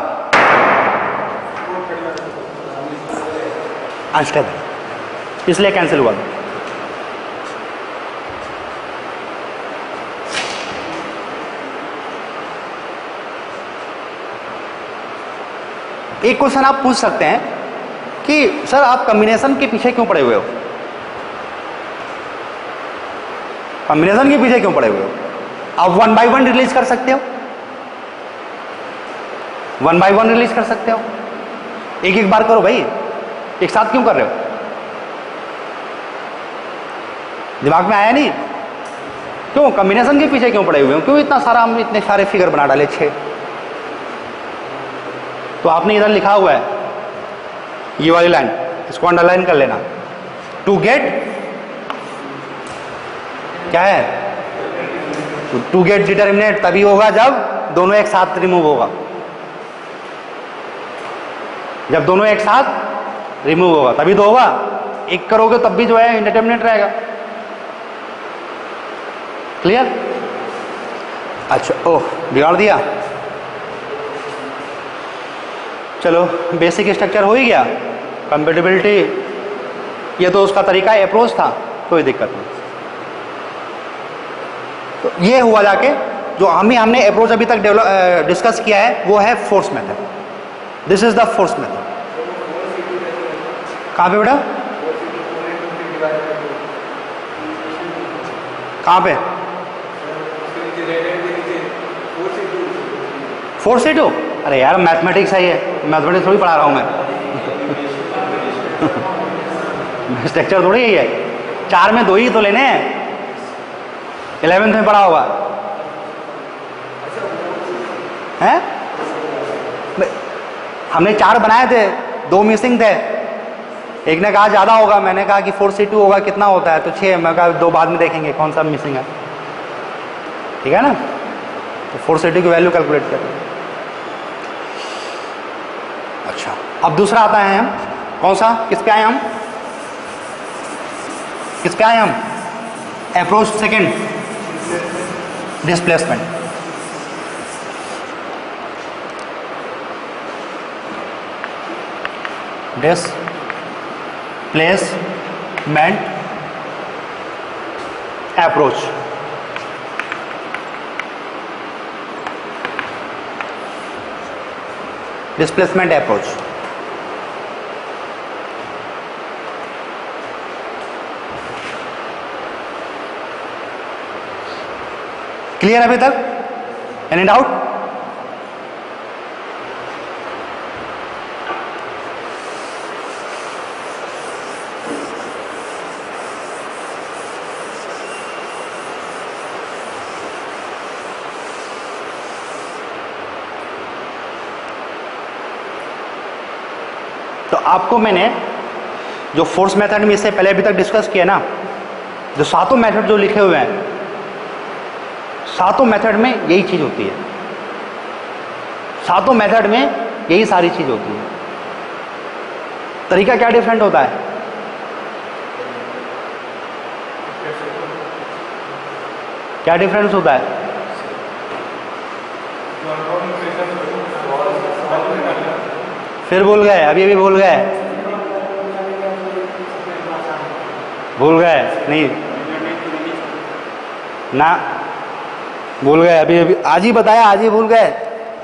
अनस्टेबल, इसलिए कैंसिल हुआ था। एक क्वेश्चन आप पूछ सकते हैं कि सर आप कॉम्बिनेशन के पीछे क्यों पड़े हुए हो, कॉम्बिनेशन के पीछे क्यों पड़े हुए हो। आप 1 by 1 रिलीज कर सकते हो, 1 by 1 रिलीज कर सकते हो। एक एक बार करो भाई, एक साथ क्यों कर रहे हो, दिमाग में आया नहीं। क्यों कॉम्बिनेशन के पीछे क्यों पड़े हुए हो, क्यों इतना सारा हम इतने सारे फिगर बना डाले 6? तो आपने इधर लिखा हुआ है ये वाली लाइन, इसको अंडरलाइन कर लेना। टू गेट क्या है, टू गेट डिटर्मिनेट तभी होगा जब दोनों एक साथ रिमूव होगा, जब दोनों एक साथ रिमूव होगा तभी तो होगा। एक करोगे तब भी जो है इंडिटर्मिनेट रहेगा। क्लियर? अच्छा, ओह बिगाड़ दिया। चलो बेसिक स्ट्रक्चर हो ही गया। कंपेटिबिलिटी ये तो उसका तरीका अप्रोच था, कोई दिक्कत नहीं। तो ये हुआ जाके जो हमने अप्रोच अभी तक डिस्कस किया है वो है force method. This is the force method. कहाँ पे बेटा, कहाँ पे? 4C2? अरे यार मैथमेटिक्स है ये, मैथमेटिक्स थोड़ी पढ़ा रहा हूँ मैं। स्ट्रक्चर थोड़ी यही है, 4 में 2 ही तो लेने हैं। 11th में पढ़ा होगा हैं? हमने 4 बनाए थे, 2 मिसिंग थे। एक ने कहा ज़्यादा होगा, मैंने कहा कि 4C2 होगा, कितना होता है? तो 6। मैं कहा 2 बाद में देखेंगे कौन सा मिसिंग है, ठीक है ना? तो 4C2 की वैल्यू कैलकुलेट करें। अच्छा, अब दूसरा आता है हम, कौन सा, किस पे आए हम, किस पे आए हम? Approach second, displacement. Displacement approach. Displacement approach. Clear अभी तक? Any doubt? तो आपको मैंने जो फोर्स मेथड में इससे पहले अभी तक डिस्कस किया ना, जो 7 मेथड जो लिखे हुए हैं, 7 मेथड में यही चीज होती है। 7 मेथड में यही सारी चीज होती है। तरीका क्या डिफरेंट होता है? क्या डिफरेंस होता है? फिर भूल गए, अभी अभी भूल गए, भूल गए नहीं ना, भूल गए अभी अभी, आज ही बताया, आज ही भूल गए।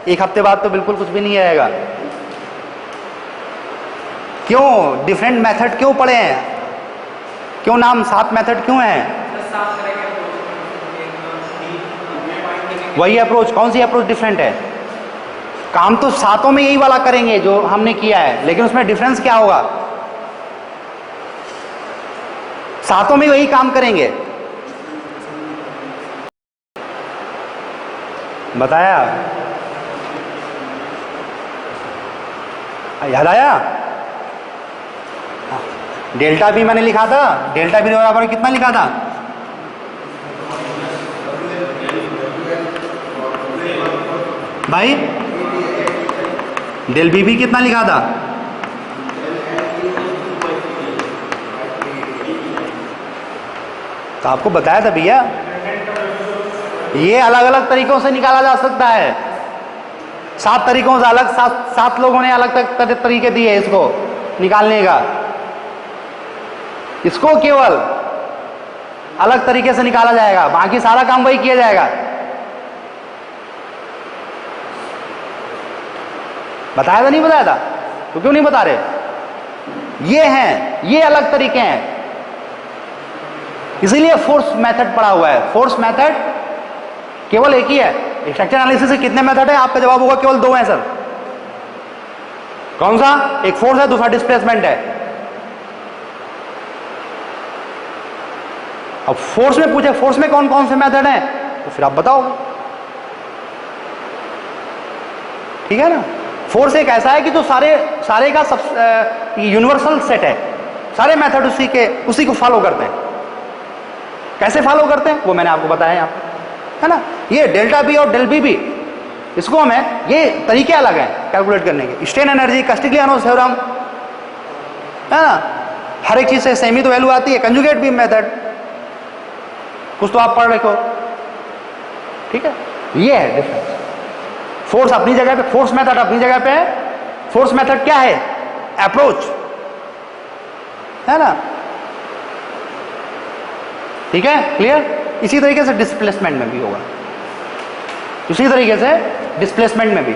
1 हफ्ते बाद तो बिल्कुल कुछ भी नहीं रहेगा। क्यों डिफरेंट मेथड क्यों पढ़े हैं? क्यों नाम 7 मेथड क्यों है? वही अप्रोच, कौन सी अप्रोच डिफरेंट है? काम तो 7 में यही वाला करेंगे जो हमने किया है, लेकिन उसमें डिफरेंस क्या होगा? 7 में वही काम करेंगे। बताया? याद आया? डेल्टा भी मैंने लिखा था, डेल्टा भी बराबर कितना लिखा था? भाई डेल बी भी कितना लिखा था? तो आपको बताया था भैया, ये अलग अलग तरीकों से निकाला जा सकता है। 7 तरीकों से अलग, 7 लोगों ने अलग तरीके दिए इसको निकालने का। इसको केवल अलग तरीके से निकाला जाएगा, बाकी सारा काम वही किया जाएगा। बताया था नहीं बताया था? तो क्यों नहीं बता रहे? ये हैं, ये अलग तरीके हैं, इसीलिए फोर्स मेथड पढ़ा हुआ है। फोर्स मेथड केवल एक ही है। स्ट्रक्चर एनालिसिस से कितने मेथड है? आपका जवाब होगा केवल 2 हैं सर। कौन सा? एक फोर्स है, दूसरा डिस्प्लेसमेंट है। अब फोर्स में पूछे फोर्स में कौन कौन से मेथड हैं, तो फिर आप बताओगे, ठीक है ना। फोर्स एक ऐसा है कि जो सारे का सब यूनिवर्सल सेट है, सारे मेथड उसी को फॉलो करते हैं। कैसे फॉलो करते हैं वो मैंने आपको बताया यहाँ पे, है ना। ये डेल्टा बी और डेल बी भी, इसको हमें ये तरीके अलग हैं कैलकुलेट करने के। स्ट्रेन एनर्जी, कस्टिग्लियानो थ्योरम, है ना, हर एक चीज से सेम ही तो वैल्यू आती है। कंजुगेट बीम मेथड कुछ तो आप पढ़ रखो, ठीक है। ये है डिफरेंस। फोर्स अपनी जगह पे, फोर्स मेथड अपनी जगह पे है। फोर्स मेथड क्या है, अप्रोच, है ना, ठीक है, क्लियर। इसी तरीके से डिस्प्लेसमेंट में भी होगा, इसी तरीके से डिस्प्लेसमेंट में भी।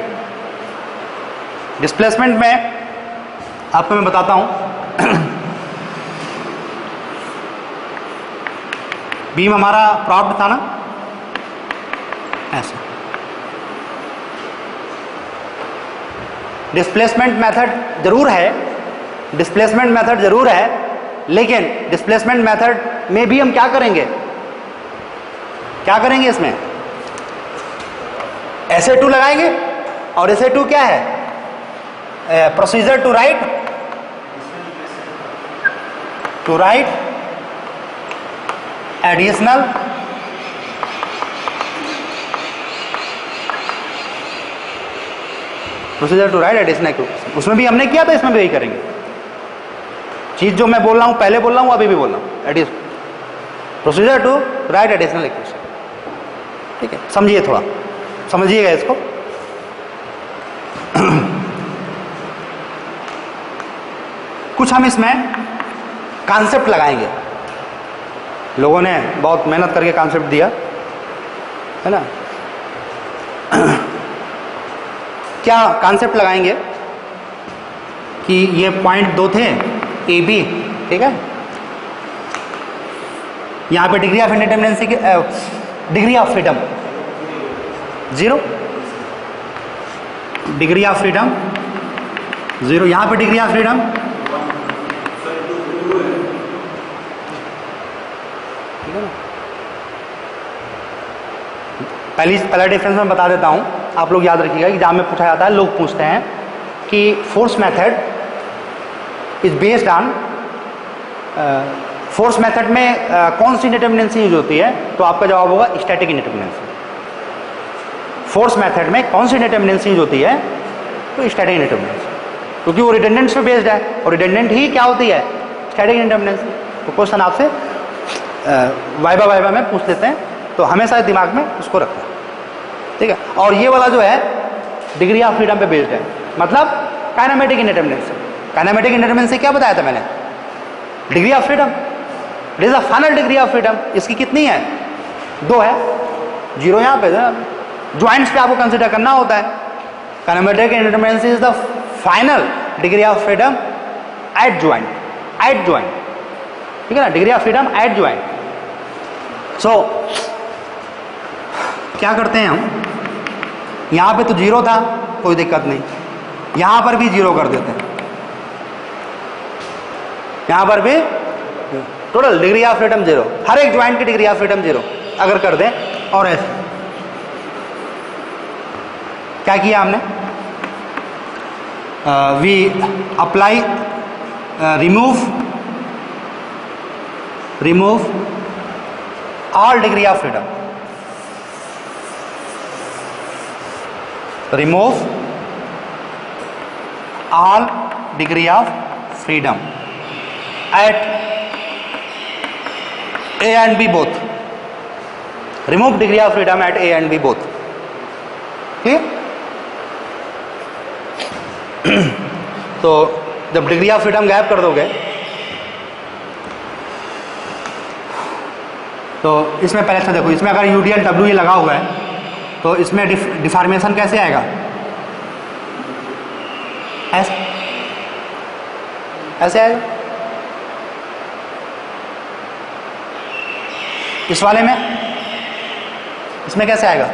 डिस्प्लेसमेंट में आपको मैं बताता हूं, बीम हमारा प्रॉप्ड था ना, ऐसे। डिस्प्लेसमेंट मेथड जरूर है, डिस्प्लेसमेंट मेथड जरूर है, लेकिन डिस्प्लेसमेंट मेथड में भी हम क्या करेंगे, क्या करेंगे इसमें, SA2 लगाएंगे। और SA2 क्या है, procedure to write additional procedure to write additional. उसमें भी हमने किया था, इसमें भी वही करेंगे। चीज जो मैं बोल रहा हूं पहले बोल रहा हूं, अभी भी बोल रहा हूं, additional procedure to write additional equation, ठीक है। समझिए, थोड़ा समझिएगा इसको। कुछ हम इसमें कॉन्सेप्ट लगाएंगे, लोगों ने बहुत मेहनत करके कॉन्सेप्ट दिया, है ना। क्या कॉन्सेप्ट लगाएंगे कि ये पॉइंट 2 थे AB, ठीक है। यहां पे डिग्री ऑफ इंडिपेंडेंसी की degree of freedom 0, degree of freedom 0, यहां पे डिग्री ऑफ फ्रीडम पहला डिफरेंस मैं बता देता हूं, आप लोग याद रखिएगा। एग्जाम में पूछा जाता है, लोग पूछते हैं कि force method is based on, force method में कौन सी इंडिटरमिनेंसी यूज होती है, तो आपका जवाब होगा स्टैटिक इंडिटरमिनेंसी। फोर्स मेथड में कौन सी इंडिटरमिनेंसी यूज होती है, तो स्टैटिक इंडिटरमिनेंसी, क्योंकि वो रिडंडेंट पे बेस्ड है, और रिडंडेंट ही क्या होती है, स्टैटिक इंडिटरमिनेंसी। तो क्वेश्चन आपसे वाइवा में पूछ लेते हैं, तो हमेशा दिमाग में उसको रखना, ठीक है। और ये वाला जो है डिग्री ऑफ फ्रीडम पे बेस्ड है, मतलब काइनेमेटिक इंडिटरमिनेंसी। काइनेमेटिक इंडिटरमिनेंसी क्या बताया था मैंने, degree of freedom, it is the final degree of freedom. इसकी कितनी है, 2 है, 0 यहाँ पे, ज्वाइंट्स पे आपको कंसिडर करना होता है। Kinematic indeterminacy is the final degree of freedom at joint, ठीक है ना, degree of freedom at joint. So क्या करते हैं हम, यहां पे तो 0 था, कोई दिक्कत नहीं, यहां पर भी 0 कर देते हैं, यहां पर भी टोटल डिग्री ऑफ फ्रीडम 0, हर एक ज्वाइंट की डिग्री ऑफ फ्रीडम 0 अगर कर दें। और ऐसे क्या किया हमने, we apply remove all degree of freedom, remove all degree of freedom at A and B both, remove degree of freedom at A and B both, ठीक। तो जब डिग्री ऑफ फ्रीडम गायब कर दोगे, तो इसमें पहले से देखो, इसमें अगर UDL WE लगा हुआ है, तो इसमें डिफॉर्मेशन कैसे आएगा, ऐसे आएगा। इस वाले में, इसमें कैसे आएगा,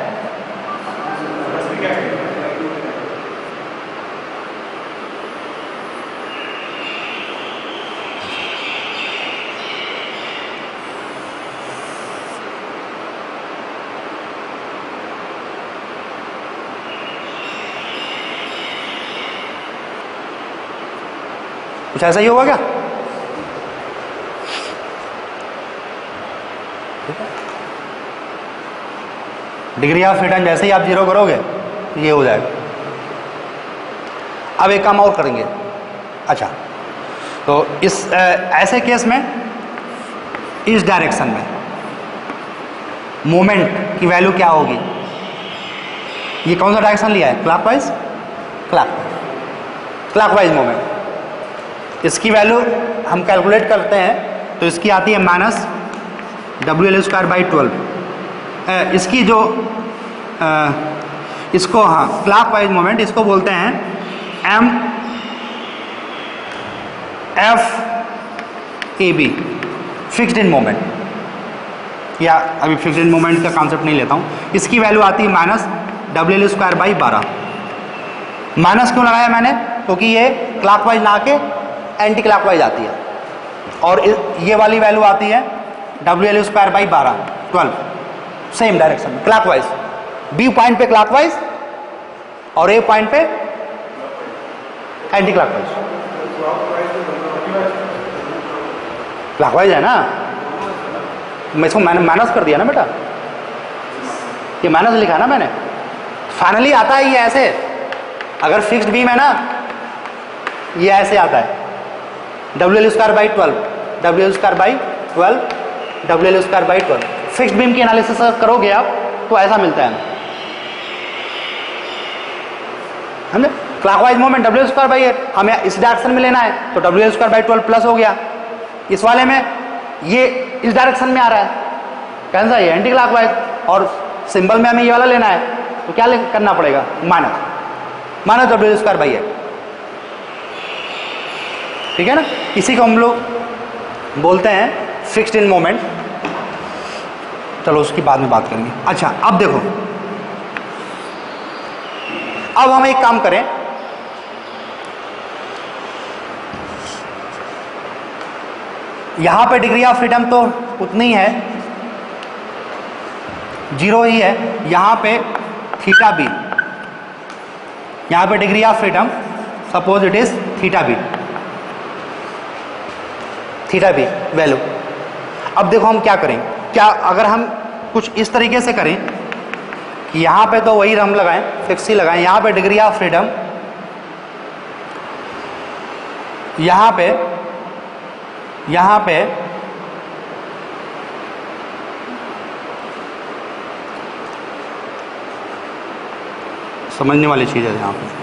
कुछ ऐसा ही होगा क्या? डिग्री ऑफ फ्रीडम जैसे ही आप 0 करोगे ये हो जाएगा। अब एक काम और करेंगे। अच्छा, तो इस ऐसे केस में इस डायरेक्शन में मोमेंट की वैल्यू क्या होगी? ये कौन सा डायरेक्शन लिया है? Clockwise, clockwise moment. इसकी वैल्यू हम कैलकुलेट करते हैं तो इसकी आती है माइनस WL²/12। इसकी जो इसको हाँ क्लॉकवाइज मोमेंट इसको बोलते हैं MFAB, फिक्स्ड इन मोमेंट, या अभी फिक्स्ड इन मोमेंट का कॉन्सेप्ट नहीं लेता हूँ। इसकी वैल्यू आती है माइनस WL²/12। माइनस क्यों लगाया मैंने? क्योंकि ये क्लॉकवाइज ना के एंटी क्लॉकवाइज आती है, और ये वाली वैल्यू आती है WL²/12, 12, सेम डायरेक्शन में क्लॉकवाइज। बी पॉइंट पे क्लॉकवाइज और ए पॉइंट पे एंटी क्लॉकवाइज। क्लॉकवाइज है ना, मैं इसको माइनस कर दिया ना बेटा, ये माइनस लिखा ना मैंने। फाइनली आता है ये ऐसे, अगर फिक्स्ड बीम है ना ये ऐसे आता है WL²/12, WL²/12, WL²/12। Fixed beam की एनालिसिस करोगे आप तो ऐसा मिलता है हमें। क्लॉकवाइज मोमेंट WL²/8 हमें इस डायरेक्शन में लेना है तो WL²/12 प्लस हो गया। इस वाले में ये इस डायरेक्शन में आ रहा है, कौन सा? ये एंटी क्लॉकवाइज, और सिंबल में हमें ये वाला लेना है तो क्या करना पड़ेगा? Minus WL²/8। ठीक है ना, इसी को हम लोग बोलते हैं फिक्स्ड इन मोमेंट। चलो उसकी बाद में बात करेंगे। अच्छा, अब देखो, अब हम एक काम करें, यहां पे डिग्री ऑफ फ्रीडम तो उतनी है, 0 ही है। यहां पे थीटा बी, यहां पे degree of freedom suppose it is theta B value. अब देखो हम क्या करें, क्या अगर हम कुछ इस तरीके से करें कि यहां पे तो वही हम लगाएं, फिक्स ही लगाएं, यहां पे डिग्री ऑफ फ्रीडम, यहां पे समझने वाली चीज है यहां पे।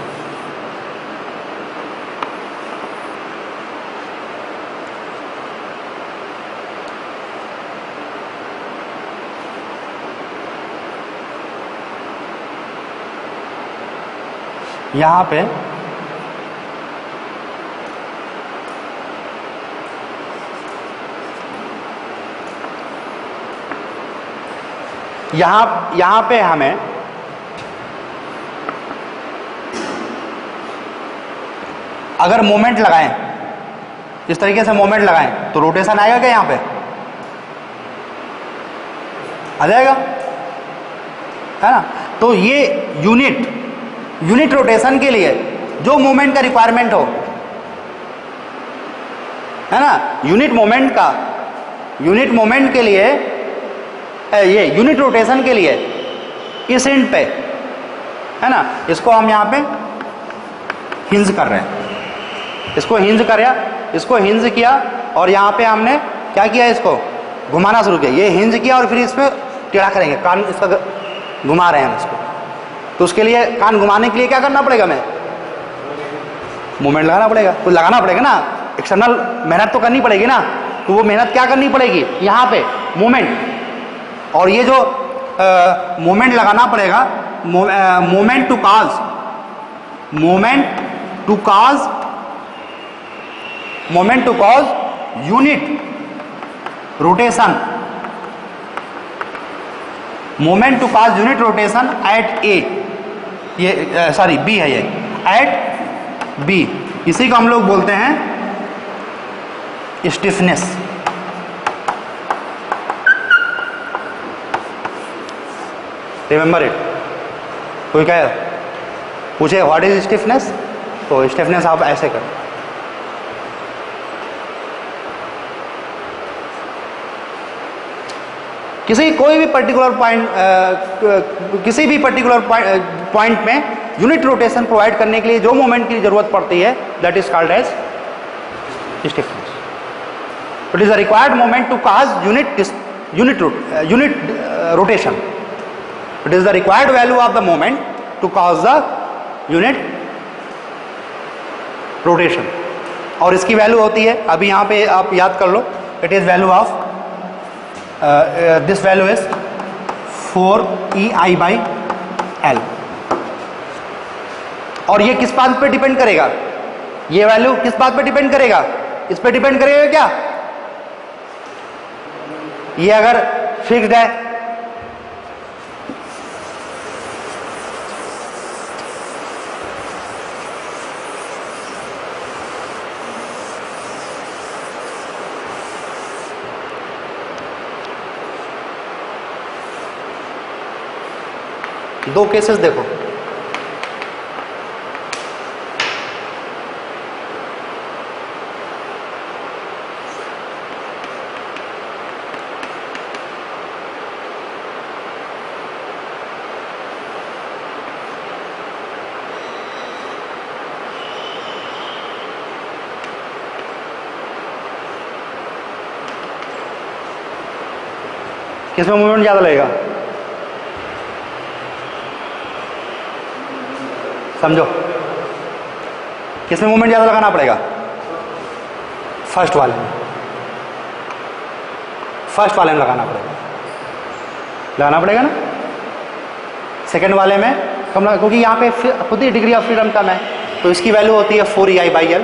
यहां पे यहां पे हमें अगर मोमेंट लगाएं, इस तरीके से मोमेंट लगाएं तो रोटेशन आएगा क्या? यहां पे आ जाएगा, है ना। तो ये यूनिट रोटेशन के लिए जो मोमेंट का रिक्वायरमेंट हो, है ना, यूनिट मोमेंट के लिए, ये यूनिट रोटेशन के लिए इस एंड पे, है ना, इसको हम यहां पे हिंज कर रहे हैं, इसको हिंज किया और यहां पे हमने क्या किया, इसको घुमाना शुरू किया। ये हिंज किया और फिर इस पे टेढ़ा करेंगे, कान इसका घुमा रहे हैं हम इसको। तो उसके लिए कान घुमाने के लिए क्या करना पड़ेगा, हमें मोमेंट लगाना पड़ेगा, कुछ लगाना पड़ेगा ना, एक्सटर्नल मेहनत तो करनी पड़ेगी ना। तो वो मेहनत क्या करनी पड़ेगी, यहाँ पे मोमेंट, और ये जो मोमेंट लगाना पड़ेगा, moment to cause unit rotation, moment to cause unit rotation at A, ये सॉरी बी है, ये एट बी, इसी को हम लोग बोलते हैं स्टिफनेस। Remember it. कोई कहे पूछे व्हाट इज स्टिफनेस, तो स्टिफनेस आप ऐसे करें, किसी कोई भी पर्टिकुलर पॉइंट किसी भी पर्टिकुलर पॉइंट में यूनिट रोटेशन प्रोवाइड करने के लिए जो मोमेंट की जरूरत पड़ती है that is called as stiffness. It is the required moment to cause unit rotation. It is the required value of the moment to cause the unit rotation. और इसकी वैल्यू होती है, अभी यहां पे आप याद कर लो, it is value of this value is 4EI/L. और ये किस बात पे डिपेंड करेगा, ये वैल्यू किस बात पे डिपेंड करेगा, इस पे डिपेंड करेगा क्या, ये अगर फिक्स्ड है दो केसेस देखो, किसमें मूवमेंट ज्यादा लगेगा, समझो, किसमें मूवमेंट ज्यादा लगाना पड़ेगा, फर्स्ट वाले में, फर्स्ट वाले में लगाना पड़ेगा ना. सेकंड वाले में कम लगा, क्योंकि यहाँ पे खुद ही डिग्री ऑफ फ्रीडम कम है, तो इसकी वैल्यू होती है 4EI/L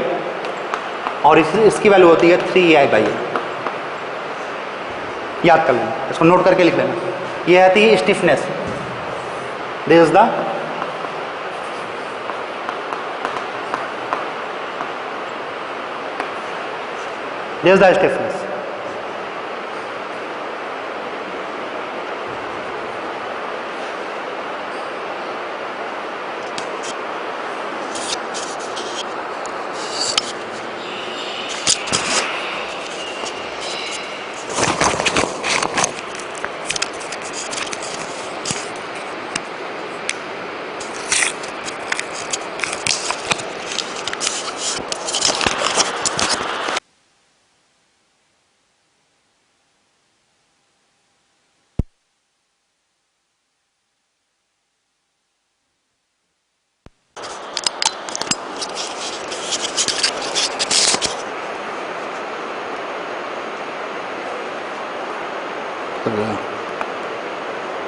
और इसकी वैल्यू होती है 3EI/L. याद कर लेना, इसको नोट करके लिख लेना. ये आती है stiffness, this is the stiffness.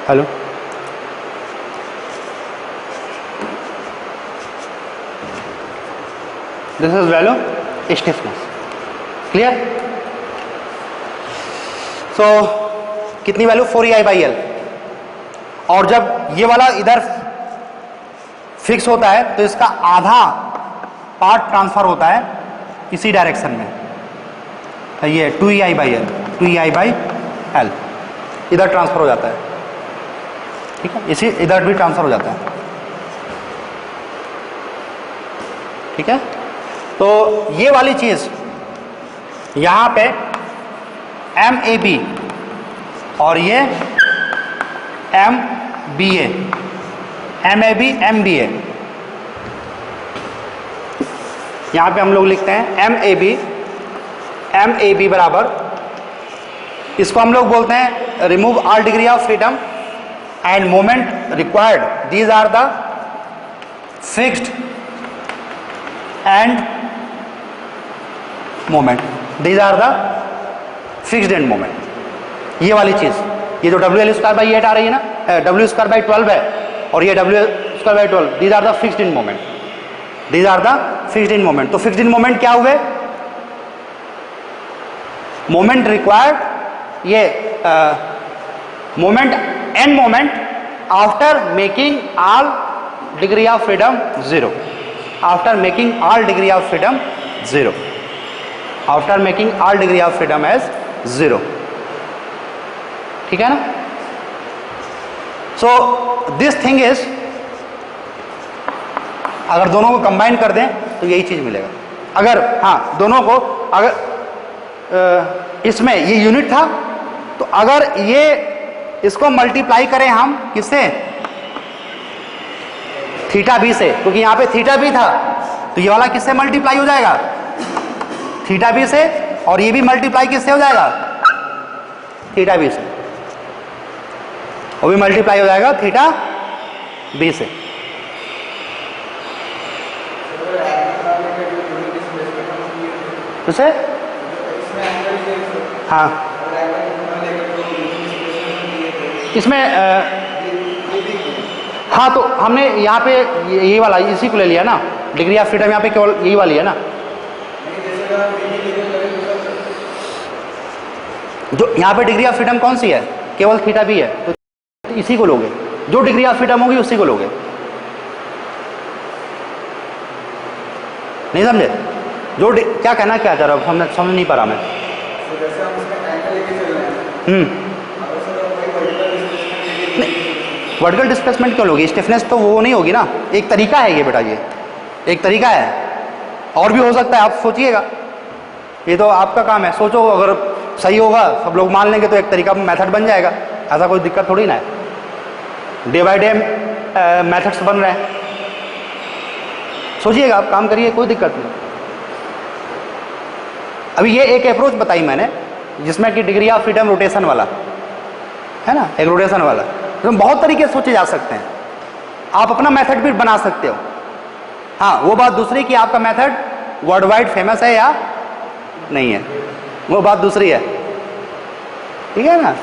Hello, this is value stiffness. Clear? So कितनी वैल्यू, 4EI/L. और जब ये वाला इधर फिक्स होता है तो इसका आधा पार्ट ट्रांसफर होता है इसी डायरेक्शन में, तो ये 2EI/L, 2EI/L इधर ट्रांसफर हो जाता है. ठीक है, इसी इधर भी ट्रांसफर हो जाता है. ठीक है, तो ये वाली चीज यहां पे MAB और ये MBA, MAB MBA, यहां पे हम लोग लिखते हैं MAB बराबर, इसको हम लोग बोलते हैं remove all degree of freedom and moment required, these are the fixed end moment, these are the fixed end moment. ये वाली चीज, ये जो WL²/8 आ रही है ना, W²/12 है, और ये W²/12, these are the fixed in moment, these are the fixed in moment. तो फिक्स्ड इन मोमेंट क्या हुए, मोमेंट रिक्वायर्ड, ये moment an moment after making all degree of freedom 0, after making all degree of freedom 0, after making all degree of freedom as 0. ठीक है ना? So this thing is, अगर दोनों को combine कर दें तो यही चीज मिलेगा. अगर हाँ दोनों को, अगर इसमें ये यूनिट था, तो अगर ये इसको मल्टीप्लाई करें हम किससे, थीटा बी से, क्योंकि यहां पे थीटा बी था, तो ये वाला किससे मल्टीप्लाई हो जाएगा, थीटा बी से, और ये भी मल्टीप्लाई किससे हो जाएगा, थीटा बी से, वो भी मल्टीप्लाई हो जाएगा थीटा बी से। उसे हाँ, इसमें हाँ, तो हमने यहाँ पे ये वाला इसी को ले लिया ना, डिग्री ऑफ फ्रीडम यहाँ पे केवल यही वाली है ना, जो यहाँ पे डिग्री ऑफ फ्रीडम कौन सी है, केवल थीटा बी है, तो इसी को लोगे, जो डिग्री ऑफ फ्रीडम होगी उसी को लोगे, नहीं समझे, जो क्या कहना क्या चाह रहा हूँ, समझ नहीं पा रहा मैं। वर्टिकल डिस्प्लेसमेंट क्यों लोगी, स्टिफनेस तो वो नहीं होगी ना, एक तरीका है ये बेटा, ये एक तरीका है, और भी हो सकता है, आप सोचिएगा, ये तो आपका काम है, सोचो, अगर सही होगा सब लोग मान लेंगे तो एक तरीका मेथड बन जाएगा, ऐसा कोई दिक्कत थोड़ी ना है, डे बाय डे मेथड्स बन रहे हैं, सोचिएगा, आप काम करिए, कोई दिक्कत नहीं। अभी ये एक अप्रोच बताई मैंने जिसमें कि डिग्री ऑफ फ्रीडम रोटेशन वाला है ना, एक रोटेशन वाला, तो बहुत तरीके से सोचे जा सकते हैं, आप अपना मेथड भी बना सकते हो। हाँ, वो बात दूसरी कि आपका मेथड वर्ल्ड वाइड फेमस है या नहीं है, वो बात दूसरी है, ठीक है ना।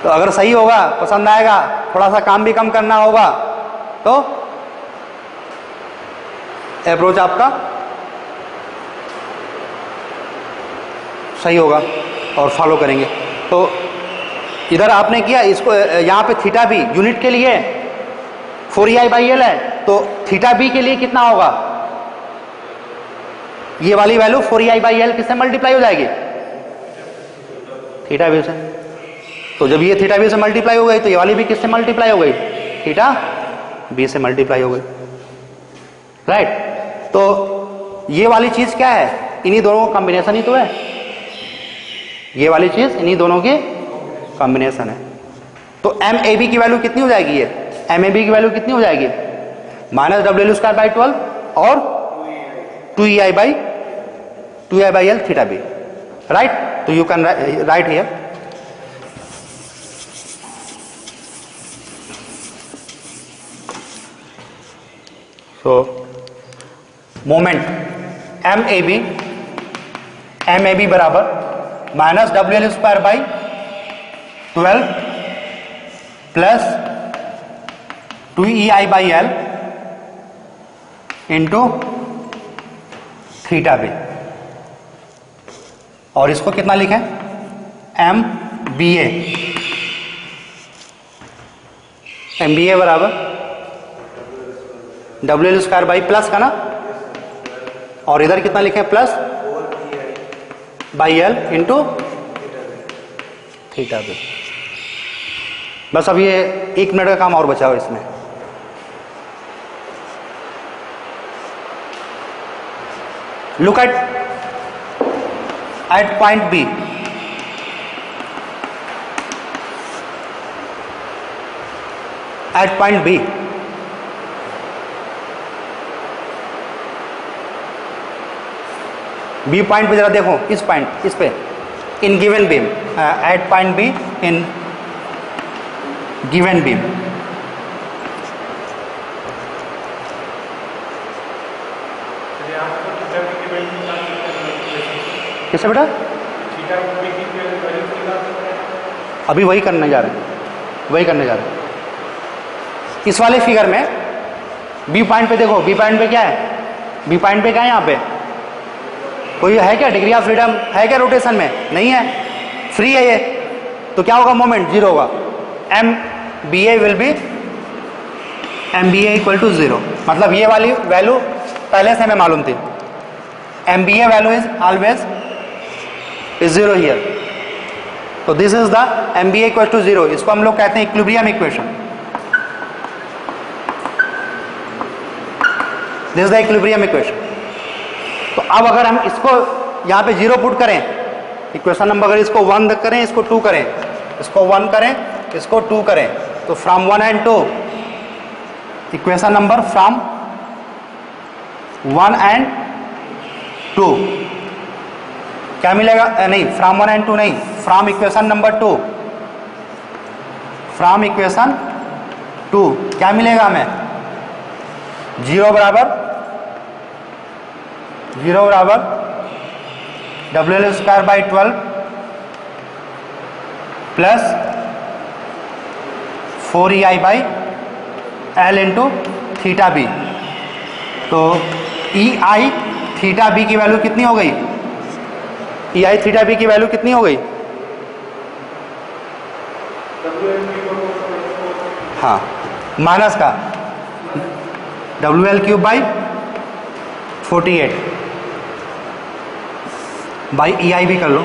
तो अगर सही होगा, पसंद आएगा, थोड़ा सा काम भी कम करना होगा, तो अप्रोच आपका सही होगा और फॉलो करेंगे। तो इधर आपने किया, इसको यहाँ पे थीटा बी यूनिट के लिए 4EI/L है, तो थीटा बी के लिए कितना होगा, ये वाली वैल्यू 4EI/L किससे मल्टीप्लाई हो जाएगी, थीटा बी से। तो जब ये थीटा बी से मल्टीप्लाई हो गई तो ये वाली भी किससे मल्टीप्लाई हो गई, थीटा बी से मल्टीप्लाई हो गई, राइट। तो ये वाली चीज क्या है, इन्हीं दोनों का कॉम्बिनेशन ही तो है, ये वाली चीज इन्हीं दोनों की कॉम्बिनेशन है। तो MAB की वैल्यू कितनी हो जाएगी, ये MAB की वैल्यू कितनी हो जाएगी, -WL²/12 और 2EI/L थीटा बी, राइट। तो you can write here, so moment MAB बराबर -WL²/12 plus 2EI/L into theta B, और इसको कितना लिखें, MBA बराबर WL² प्लस का ना, और इधर कितना लिखें, +/L इंटू थीटा बी। बस अब ये 1 मिनट का काम और बचा हो इसमें। Look at point B, at point B B point पे जरा देखो, इस पॉइंट, इस पे, in given beam, at point B in given beam, कैसे बेटा, अभी वही करने जा रहे हैं, वही करने जा रहे हैं। इस वाले फिगर में बी पॉइंट पे देखो, बी पॉइंट पे क्या है, बी पॉइंट पे क्या है, यहाँ पे कोई है क्या, डिग्री ऑफ फ्रीडम है क्या रोटेशन में, नहीं है, फ्री है ये, तो क्या होगा, मोमेंट 0 होगा, MBA विल बी MBA = 0, मतलब ये वाली वैल्यू पहले से हमें मालूम थी, MBA value is always 0 here, तो दिस इज द MBA = 0, इसको हम लोग कहते हैं equilibrium equation, this is the equilibrium equation. तो अब अगर हम इसको यहाँ पे 0 पुट करें, इक्वेशन नंबर, अगर इसको 1 करें, इसको 2 करें, इसको 1 करें, इसको 2 करें तो from 1 and 2, equation number from 1 and 2 क्या मिलेगा? नहीं, फ्रॉम 1 एंड 2 नहीं, from equation number 2, from equation 2 क्या मिलेगा हमें? 0 बराबर WL square by 12 plus 4EI by L into theta B. तो EI थीटा बी की वैल्यू कितनी हो गई? EI थीटा बी की वैल्यू कितनी हो गई? हाँ, माइनस का WL cube by 48 by EI भी कर लो।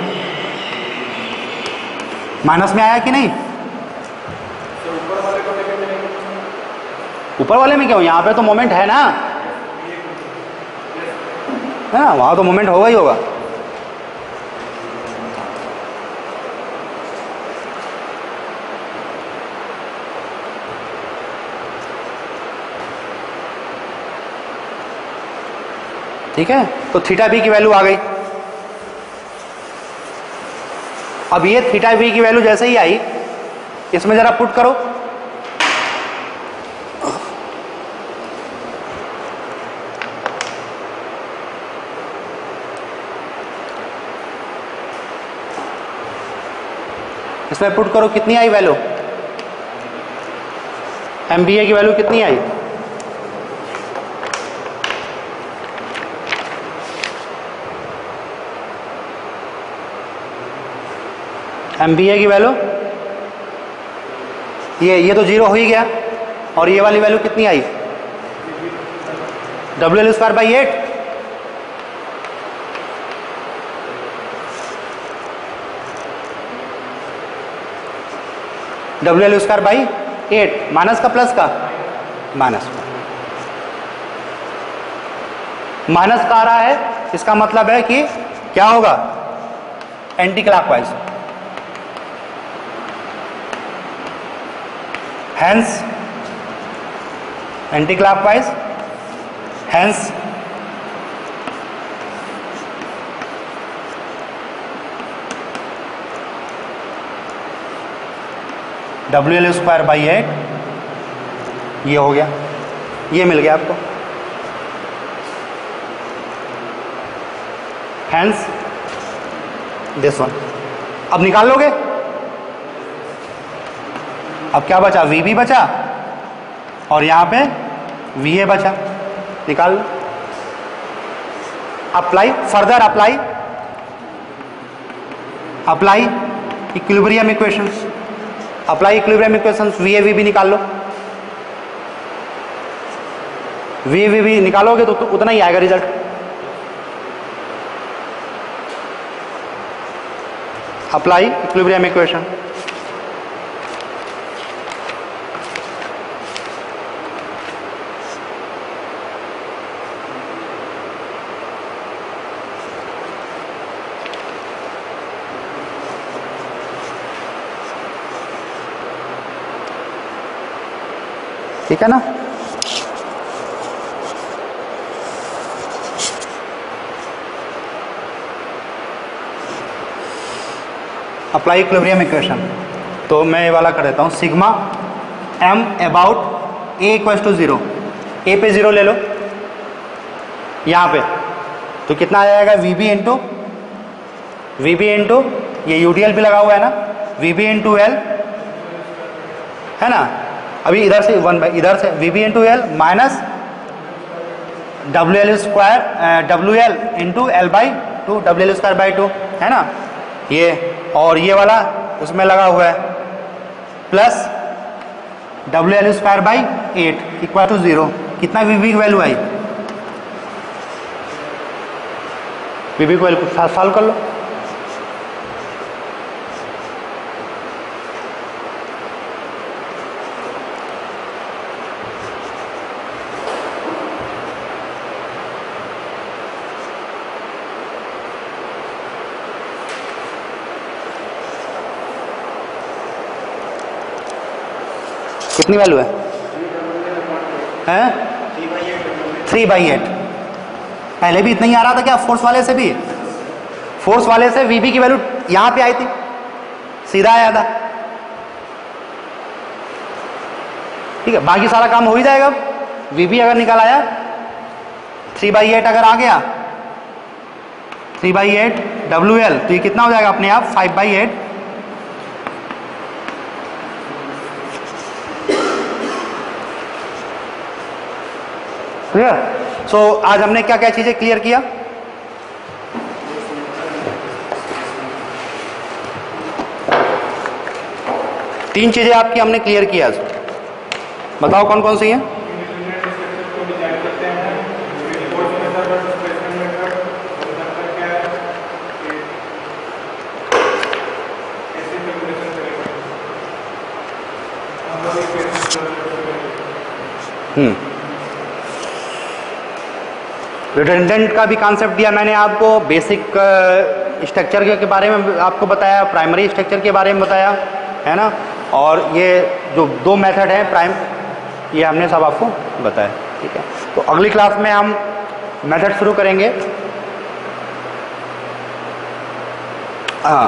माइनस में आया कि नहीं? ऊपर वाले में क्यों? यहाँ पे तो मोमेंट है ना, है ना, वहाँ तो मोमेंट होगा ही होगा। ठीक है, तो थीटा बी की वैल्यू आ गई। अब ये थीटा बी की वैल्यू जैसे ही आई, इसमें जरा पुट करो। इसमें पुट करो, कितनी आई वैल्यू? MVA की वैल्यू कितनी आई? MVA की वैल्यू ये तो 0 हो ही गया, और ये वाली वैल्यू कितनी आई? WL square by 8। WL square by 8, minus का प्लस का? माइनस का। माइनस का आ रहा है, इसका मतलब है कि क्या होगा? Anti clockwise. Hence anti-clockwise, hence WL square by 8, ये हो गया, ये मिल गया आपको। Hence this one। अब निकाल लोगे? अब क्या बचा? VB बचा और यहाँ पे VA बचा, निकाल लो। Apply further, apply equilibrium equations, apply equilibrium equations. VA VB निकाल लो। VA VB निकालोगे तो उतना ही आएगा रिजल्ट। Apply equilibrium equation. ठीक है ना? Apply equilibrium equation. तो मैं ये वाला कर देता हूँ, sigma m about a equals to 0। a पे 0 ले लो यहाँ पे, तो कितना आ जाएगा? VB इंटू ये UDL भी लगा हुआ है ना, VB इंटू L है ना। अभी इधर से इधर से VB into L minus WL square WL into L by 2, WL square by 2 है ना ये, और ये वाला उसमें लगा हुआ है plus WL square by 8 equal to 0। कितना VB की वैल्यू आई? VB की वैल्यू सॉल्व कर लो। कितनी वैल्यू है? 3/8। पहले भी इतना ही आ रहा था क्या फोर्स वाले से भी? फोर्स वाले से वीबी की वैल्यू यहां पे आई थी, सीधा आया था। ठीक है, बाकी सारा काम हो ही जाएगा। वीबी अगर निकल आया, 3/8 अगर आ गया, 3/8 WL, तो ये कितना हो जाएगा अपने आप? 5/8। क्लियर? सो आज हमने क्या क्या चीजें क्लियर किया? तीन चीजें आपकी हमने क्लियर किया आज। बताओ कौन कौन सी हैं? रिडंडेंट का भी कॉन्सेप्ट दिया मैंने आपको, बेसिक स्ट्रक्चर के बारे में आपको बताया, प्राइमरी स्ट्रक्चर के बारे में बताया, है ना। और ये जो दो मेथड हैं प्राइम, ये हमने सब आपको बताया। ठीक है, तो अगली क्लास में हम मेथड शुरू करेंगे। हाँ,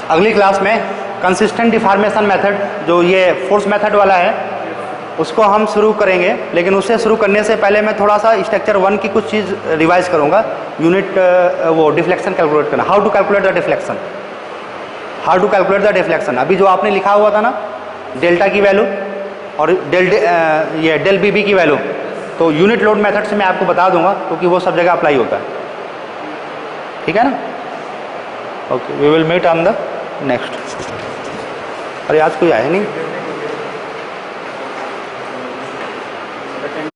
अगली क्लास में कंसिस्टेंट डिफॉर्मेशन मेथड, जो ये फोर्स मेथड वाला है, उसको हम शुरू करेंगे। लेकिन उससे शुरू करने से पहले मैं थोड़ा सा स्ट्रक्चर 1 की कुछ चीज़ रिवाइज करूँगा। यूनिट वो डिफ्लेक्शन कैलकुलेट करना, how to calculate the deflection, how to calculate the deflection. अभी जो आपने लिखा हुआ था ना, डेल्टा की वैल्यू और ये डेल BB की वैल्यू, तो यूनिट लोड मेथड से मैं आपको बता दूंगा, क्योंकि वो सब जगह अप्लाई होता है। ठीक है ना? Okay, we will meet on the next. अरे आज कोई आया नहीं।